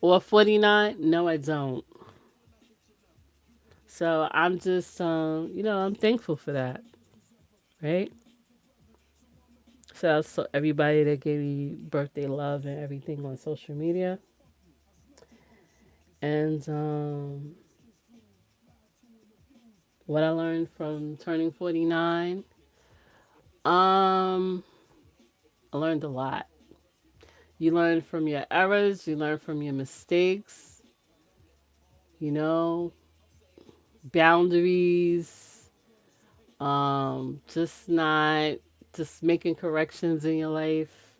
or 49? No, I don't. So I'm just, I'm thankful for that, right? So everybody that gave me birthday love and everything on social media. And what I learned from turning 49, um, I learned a lot. You learn from your errors, you learn from your mistakes, you know, boundaries, just not just making corrections in your life,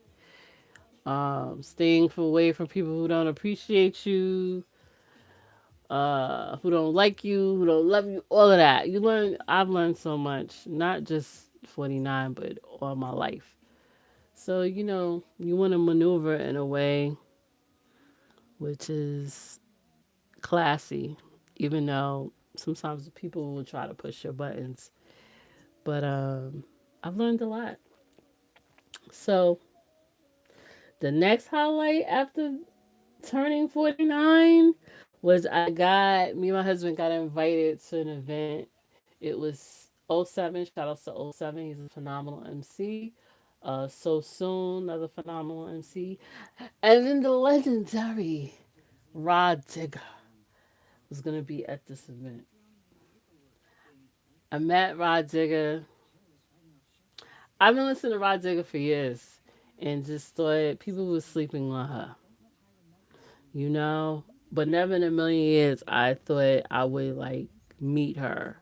staying away from people who don't appreciate you, who don't like you, who don't love you, all of that. I've learned so much, not just 49, but all my life. So, you want to maneuver in a way which is classy, even though sometimes people will try to push your buttons. But I've learned a lot. So, the next highlight after turning 49 was me and my husband got invited to an event. It was '07. Shout out to '07. He's a phenomenal MC. So Soon, another phenomenal MC. And then the legendary Rod Digger was going to be at this event. I met Rod Digger. I've been listening to Rod Digger for years and just thought people were sleeping on her, you know? But never in a million years I thought I would like meet her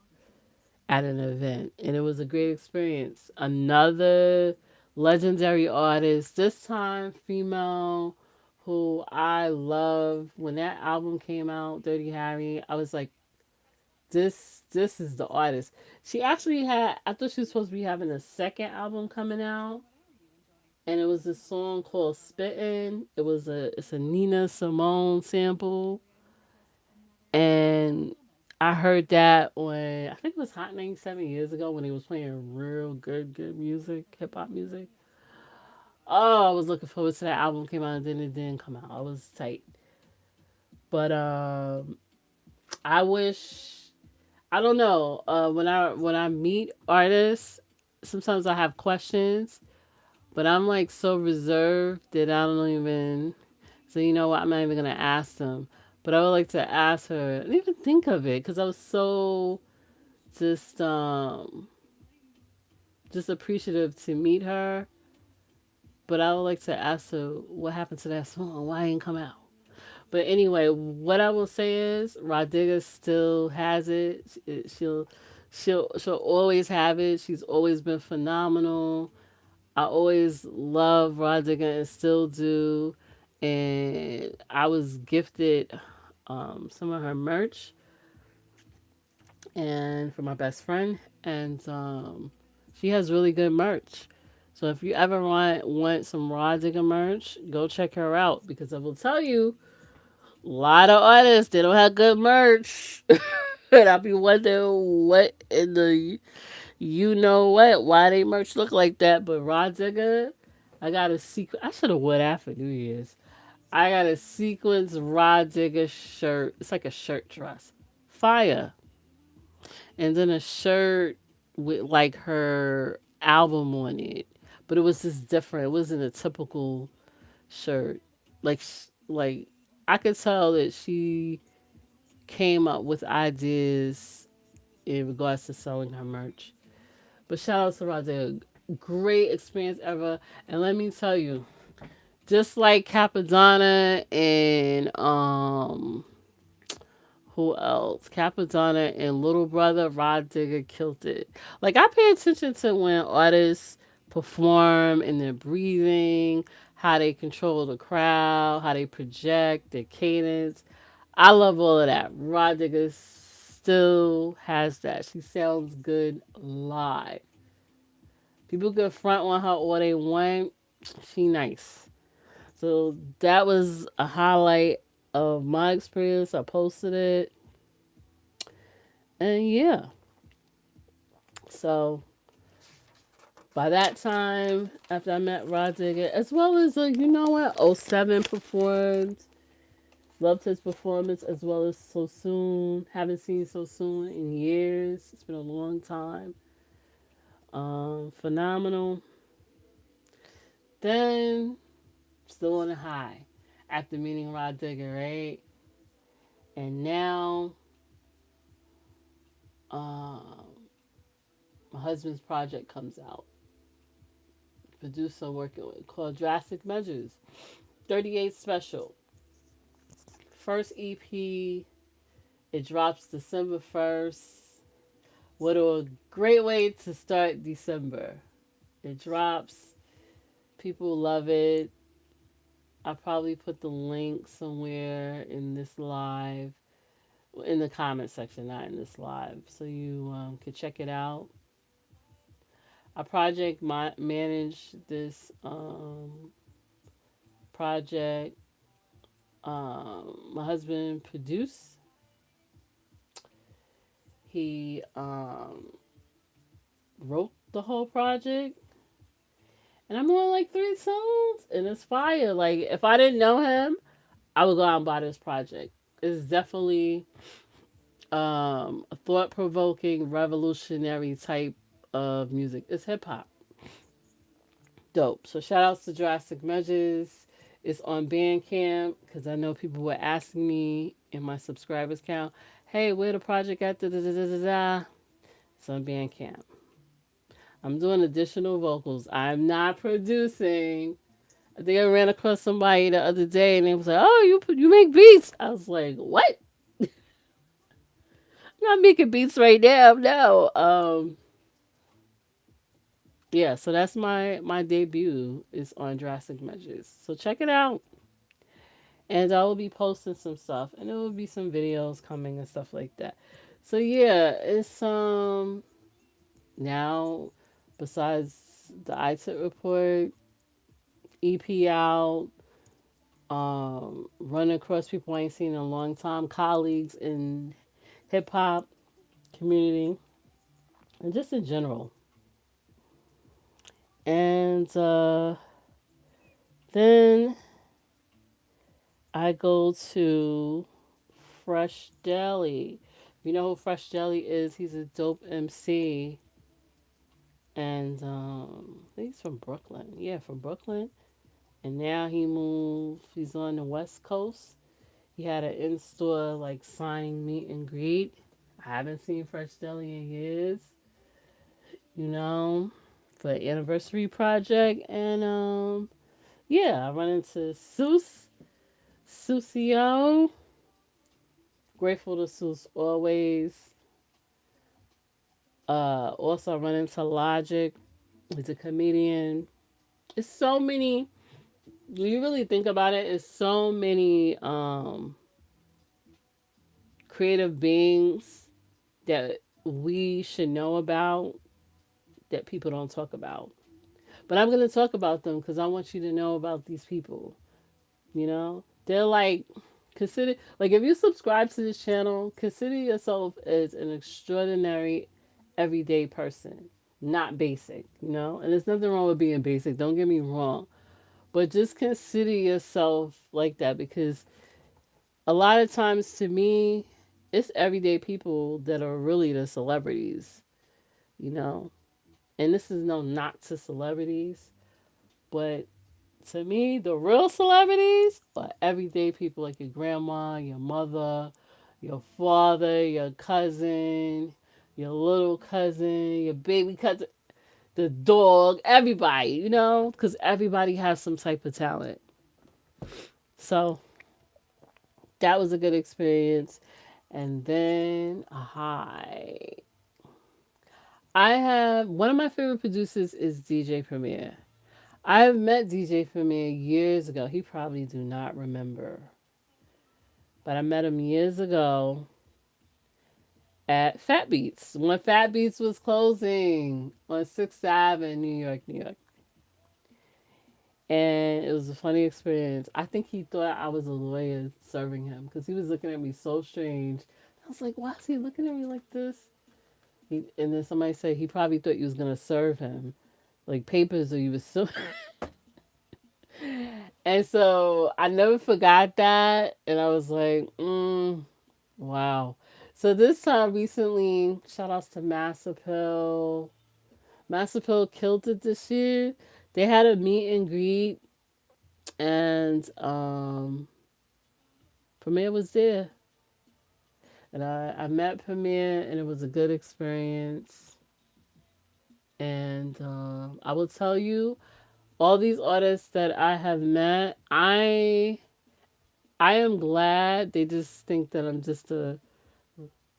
at an event. And it was a great experience. Another legendary artist, this time female, who I love. When that album came out, Dirty Harry, I was like, this is the artist. She actually had, I thought she was supposed to be having a second album coming out, and it was a song called Spittin'. It's a Nina Simone sample, and I heard that when I think it was Hot 97 years ago when he was playing real good music, hip hop music. Oh, I was looking forward to that album came out and then it didn't come out. I was tight, but I wish I don't know. When I meet artists, sometimes I have questions, but I'm like so reserved that I don't even. So you know what? I'm not even gonna ask them. But I would like to ask her. I didn't even think of it because I was so just just appreciative to meet her. But I would like to ask her what happened to that song. Why it didn't come out? But anyway, what I will say is Rodiga still has it. She'll always have it. She's always been phenomenal. I always love Rodiga and still do. And I was gifted some of her merch and from my best friend, and she has really good merch. So if you ever want some Rodiga merch, go check her out because I will tell you a lot of artists they don't have good merch. And I'll be wondering what in the why they merch look like that. But Rod Digger, I got a sequence. I should have wore that for New Year's. I got a sequence Rod Digger shirt. It's like a shirt dress, fire, and then a shirt with like her album on it. But it was just different. It wasn't a typical shirt. Like I could tell that she came up with ideas in regards to selling her merch. But shout out to Roger. Great experience ever. And let me tell you, just like Capadonna and who else? Capadonna and Little Brother Rod Digger killed it. Like I pay attention to when artists perform and their breathing, how they control the crowd, how they project, their cadence. I love all of that. Rod Digger still has that. She sounds good live. People can front on her all they want. She nice. So that was a highlight of my experience. I posted it. And yeah. So By that time, after I met Rod Digger, as well as, you know what, '07 performed. Loved his performance as well as So Soon. Haven't seen So Soon in years. It's been a long time. Phenomenal. Then, still on a high after meeting Rod Digger, right? And now, um, my husband's project comes out. Producer I'm working with called Drastic Measures. 38 Special. First EP. It drops December 1st. What a great way to start December. It drops. People love it. I'll probably put the link somewhere in this live, in the comment section, not in this live, so you could check it out. I manage this project. My husband produced. He wrote the whole project, and I'm on like 3 songs, and it's fire. Like if I didn't know him, I would go out and buy this project. It's definitely a thought provoking, revolutionary type of music. It's hip hop. Dope. So shout outs to Drastic Measures. It's on Bandcamp because I know people were asking me in my subscribers count, hey, where the project at? Da, da, da, da, da, da. It's on Bandcamp. I'm doing additional vocals. I'm not producing. I think I ran across somebody the other day and they was like, oh, you make beats. I was like, what? I'm not making beats right now. No. Yeah, so that's my debut is on Drastic Measures. So check it out. And I will be posting some stuff and there will be some videos coming and stuff like that. So yeah, it's now besides the iTip report, EP out, running across people I ain't seen in a long time, colleagues in hip hop community and just in general. And then I go to Fresh Deli. If you know who Fresh Deli is, he's a dope MC. And I think he's from Brooklyn. Yeah, from Brooklyn. And now he moved. He's on the West Coast. He had an in-store like signing meet and greet. I haven't seen Fresh Deli in years. You know, for an anniversary project. And yeah, I run into Susio. Grateful to Sus always. Also I run into Logic. He's a comedian. It's so many. When you really think about it, it's so many creative beings that we should know about that people don't talk about. But I'm gonna talk about them because I want you to know about these people. You know, they're like consider like if you subscribe to this channel, consider yourself as an extraordinary everyday person, not basic, you know? And there's nothing wrong with being basic, don't get me wrong. But just consider yourself like that because a lot of times to me, it's everyday people that are really the celebrities, you know? And this is no not to celebrities, but to me, the real celebrities are everyday people like your grandma, your mother, your father, your cousin, your little cousin, your baby cousin, the dog, everybody, you know, because everybody has some type of talent. So that was a good experience. And then, I have one of my favorite producers is DJ Premier. I met DJ Premier years ago. He probably do not remember. But I met him years ago at Fat Beats when Fat Beats was closing on 6th Ave in New York, New York. And it was a funny experience. I think he thought I was a lawyer serving him because he was looking at me so strange. I was like, why is he looking at me like this? And then somebody said he probably thought you was going to serve him. like papers or you were so. And so I never forgot that. And I was like, wow. So this time recently, shout outs to Massapil. Massapil killed it this year. They had a meet and greet, and Premier was there. And I met Premier, and it was a good experience. And I will tell you, all these artists that I have met, I am glad they just think that I'm just a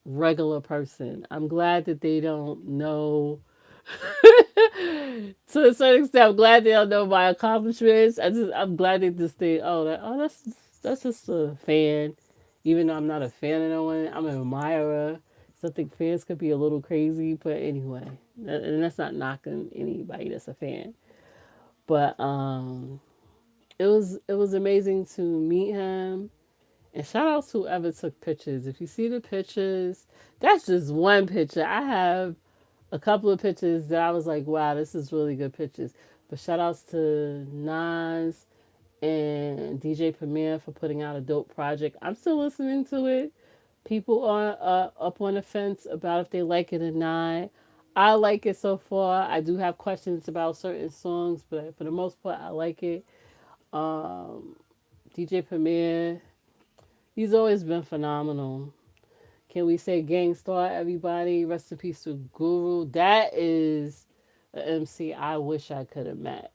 regular person. I'm glad that they don't know. To a certain extent, I'm glad they don't know my accomplishments. I'm glad they just think, that's just a fan. Even though I'm not a fan of no one, I'm an admirer. So I think fans could be a little crazy, but anyway, and that's not knocking anybody that's a fan. But it was amazing to meet him. And shout out to whoever took pictures. If you see the pictures, that's just one picture. I have a couple of pictures that I was like, wow, this is really good pictures. But shout outs to Nas and DJ Premier for putting out a dope project. I'm still listening to it. People are up on the fence about if they like it or not. I like it so far. I do have questions about certain songs, but for the most part, I like it. Um, DJ Premier, he's always been phenomenal. Can we say Gang Star, everybody? Rest in peace to Guru. That is an MC I wish I could have met.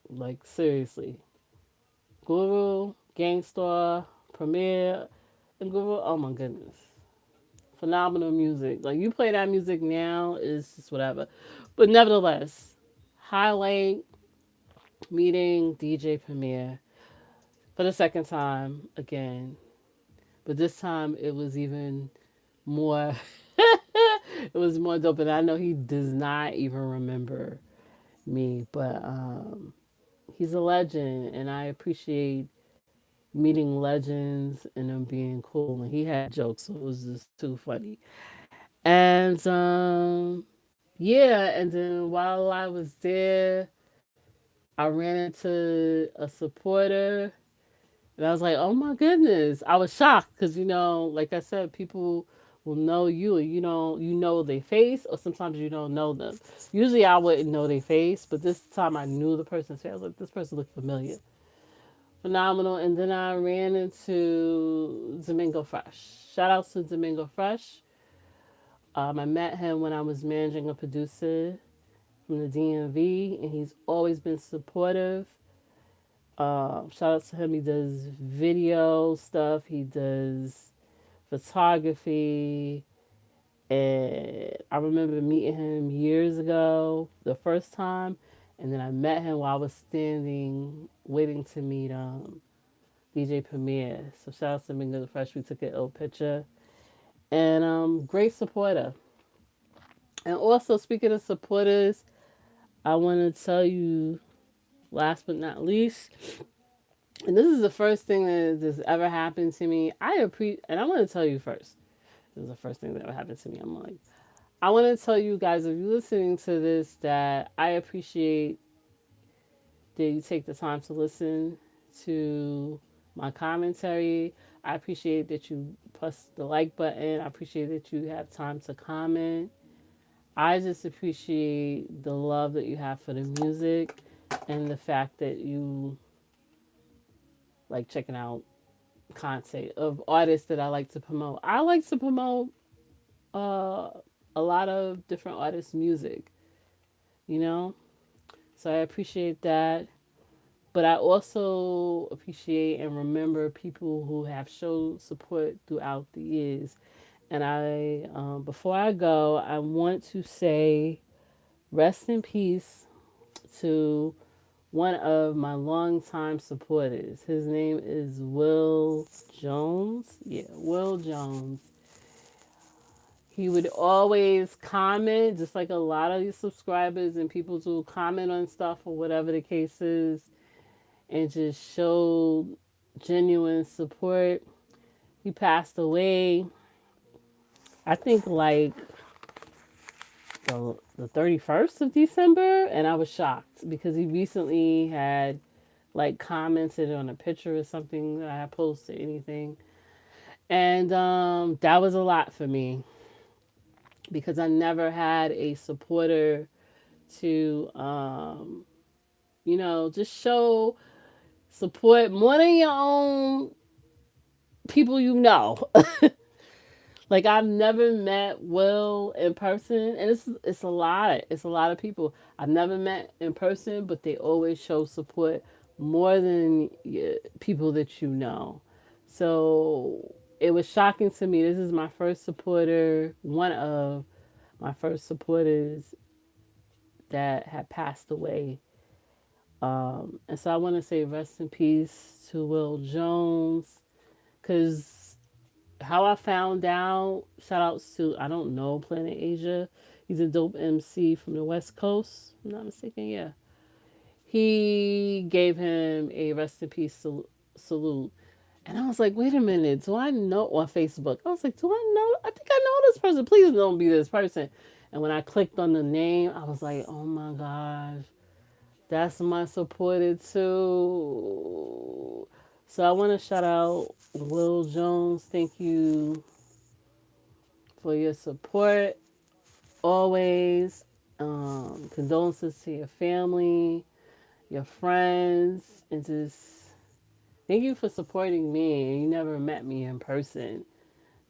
Like, seriously. Guru, Gang Star, Premier, and Guru. Oh my goodness. Phenomenal music. Like, you play that music now, it's just whatever. But nevertheless, highlight meeting DJ Premier for the second time again. But this time it was even more it was more dope, and I know he does not even remember me, but he's a legend, and I appreciate meeting legends and them being cool. And he had jokes, so it was just too funny. And yeah, and then while I was there, I ran into a supporter. And I was like, oh my goodness. I was shocked because, like I said, people will know you and you know their face, or sometimes you don't know them. Usually I wouldn't know their face, but this time I knew the person's face. I was like, this person looked familiar. Phenomenal. And then I ran into Domingo Fresh. Shout out to Domingo Fresh. I met him when I was managing a producer from the DMV, and he's always been supportive. Shout out to him. He does video stuff. He does photography. And I remember meeting him years ago, the first time. And then I met him while I was standing waiting to meet DJ Premier. So shout out to Mingo the Fresh. We took an ill picture. And great supporter. And also, speaking of supporters, I want to tell you, last but not least, and this is the first thing that has ever happened to me. And I want to tell you first. This is the first thing that ever happened to me. I want to tell you guys, if you're listening to this, that I appreciate that you take the time to listen to my commentary. I appreciate that you press the like button. I appreciate that you have time to comment. I just appreciate the love that you have for the music and the fact that you like checking out content of artists that I like to promote. I like to promote uh, a lot of different artists' music, you know? So I appreciate that. But I also appreciate and remember people who have showed support throughout the years. And before I go, I want to say rest in peace to one of my longtime supporters. His name is Will Jones. Yeah, Will Jones. He would always comment, just like a lot of these subscribers and people who comment on stuff or whatever the case is, and just showed genuine support. He passed away, I think, like the 31st of December, and I was shocked because he recently had like commented on a picture or something that I had posted, anything. And that was a lot for me because I never had a supporter to, just show support more than your own people you know. Like I've never met Will in person, and it's a lot. It's a lot of people I've never met in person, but they always show support more than people that you know. So it was shocking to me. This is my first supporter, one of my first supporters that had passed away. And so I want to say rest in peace to Will Jones, because how I found out, shout outs to, I don't know, Planet Asia. He's a dope MC from the West Coast, if I'm not mistaken, yeah. He gave him a rest in peace salute. And I was like, wait a minute, do I know, on Facebook? I was like, do I know? I think I know this person. Please don't be this person. And when I clicked on the name, I was like, oh my gosh, that's my supporter too. So I want to shout out Will Jones. Thank you for your support always. Condolences to your family, your friends, and just thank you for supporting me. You never met me in person,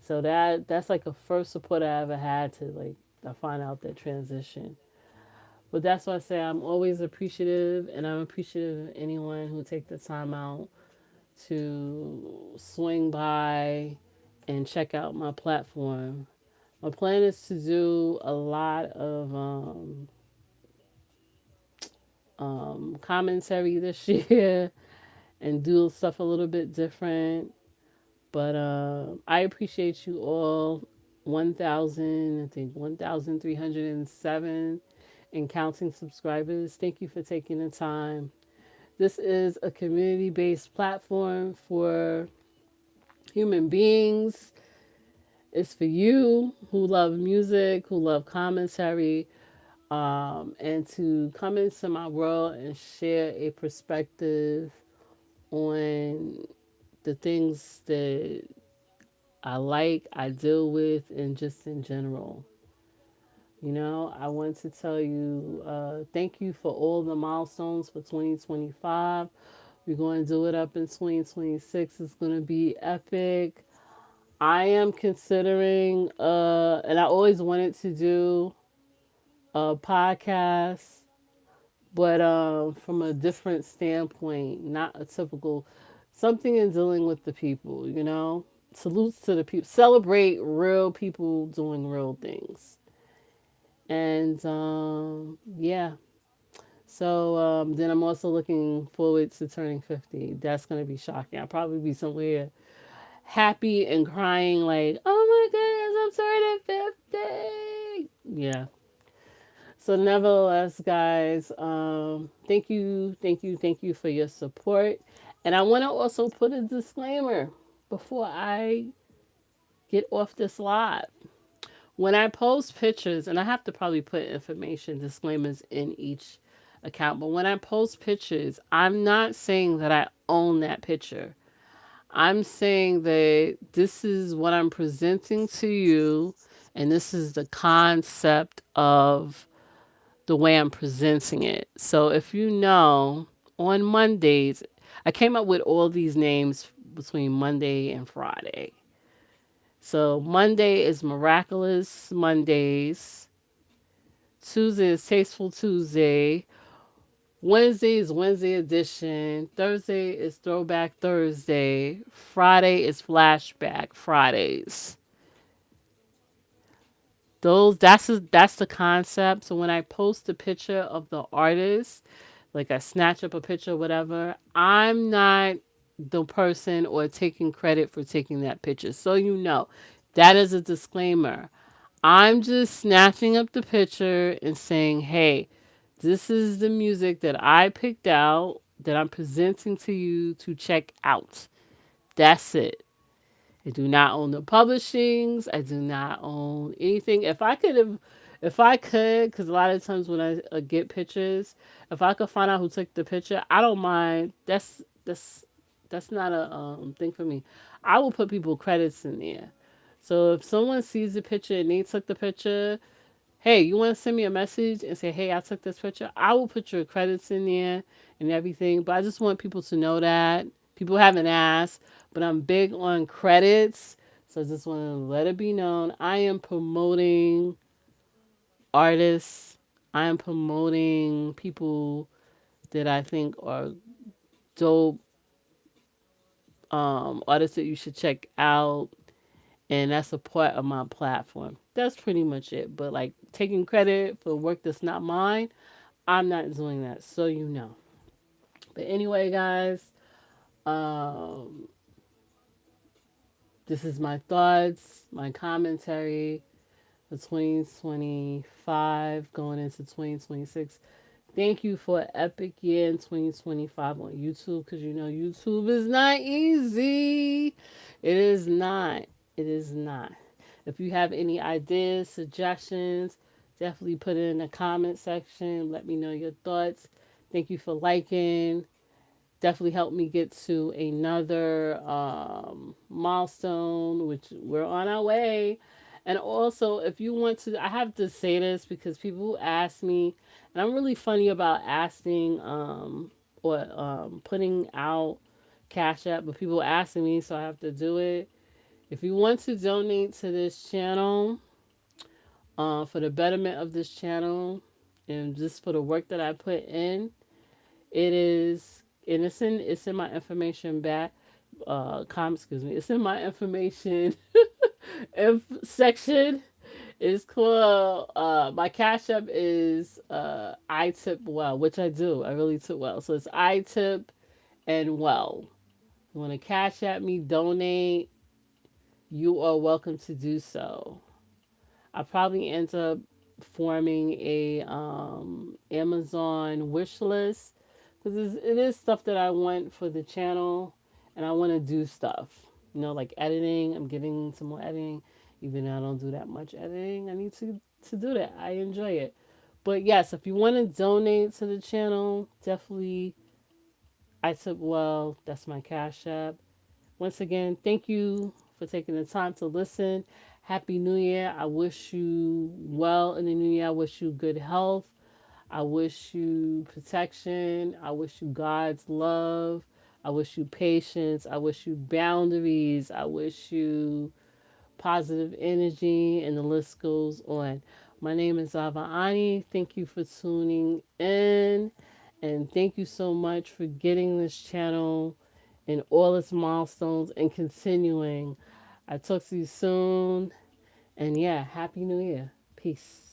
so that's like a first support I ever had to like. I find out that transition. But that's why I say I'm always appreciative, and I'm appreciative of anyone who take the time out to swing by and check out my platform. My plan is to do a lot of commentary this year and do stuff a little bit different. But I appreciate you all. 1,000, I think 1,307 and counting subscribers. Thank you for taking the time. This is a community based platform for human beings. It's for you who love music, who love commentary, and to come into my world and share a perspective on the things that I like, I deal with, and just in general. I want to tell you thank you for all the milestones for 2025. We're going to do it up in 2026. It's going to be epic. I am considering, and I always wanted to do a podcast, but from a different standpoint, not a typical, something in dealing with the people. Salutes to the people. Celebrate real people doing real things. And yeah. So then I'm also looking forward to turning 50. That's going to be shocking. I'll probably be somewhere happy and crying like, oh my goodness, I'm turning 50. Yeah. So nevertheless, guys, thank you for your support. And I want to also put a disclaimer before I get off this live. When I post pictures, and I have to probably put information disclaimers in each account, but when I post pictures, I'm not saying that I own that picture. I'm saying that this is what I'm presenting to you, and this is the concept of the way I'm presenting it. So if you know, on Mondays, I came up with all these names between Monday and Friday. So Monday is Miraculous Mondays. Tuesday is Tasteful Tuesday. Wednesday is Wednesday edition. Thursday is Throwback Thursday. Friday is Flashback Fridays. That's the concept. So when I post a picture of the artist, like I snatch up a picture, whatever, I'm not the person or taking credit for taking that picture. So that is a disclaimer. I'm just snatching up the picture and saying, hey, this is the music that I picked out that I'm presenting to you to check out. That's it. I do not own the publishings. I do not own anything. If I could, because a lot of times when I get pictures, if I could find out who took the picture, I don't mind. That's not a thing for me. I will put people credits in there. So if someone sees the picture and they took the picture, hey, you want to send me a message and say, hey, I took this picture? I will put your credits in there and everything. But I just want people to know that. People haven't asked, but I'm big on credits. So I just want to let it be known. I am promoting artists. I am promoting people that I think are dope, artists that you should check out. And that's a part of my platform. That's pretty much it. But like taking credit for work that's not mine, I'm not doing that, so you know. But anyway, guys, um, this is my thoughts, my commentary for 2025 going into 2026. Thank you for an epic year in 2025 on YouTube because you know YouTube is not easy. It is not. It is not. If you have any ideas, suggestions, definitely put it in the comment section. Let me know your thoughts. Thank you for liking. Definitely helped me get to another milestone, which we're on our way. And also, if you want to, I have to say this because people ask me, and I'm really funny about asking or putting out Cash App, but people asking me, so I have to do it. If you want to donate to this channel, for the betterment of this channel, and just for the work that I put in, it is, and it's in my information back. Excuse me. It's in my information section. It's called my cash app is iTipWell, which I do. I really tip well. So it's iTip and well. You want to cash at me, donate, you are welcome to do so. I probably end up forming a Amazon wish list because it is stuff that I want for the channel, and I want to do stuff. You know, like editing. I'm getting some more editing, even though I don't do that much editing. I need to do that. I enjoy it. But yes, if you want to donate to the channel, definitely I tip well. That's my cash app. Once again, thank you for taking the time to listen. Happy New Year. I wish you well in the new year. I wish you good health. I wish you protection. I wish you God's love. I wish you patience. I wish you boundaries. I wish you positive energy, and the list goes on. My name is iveriani. Thank you for tuning in, and thank you so much for getting this channel and all its milestones and continuing. I talk to you soon, and yeah, Happy New Year. Peace.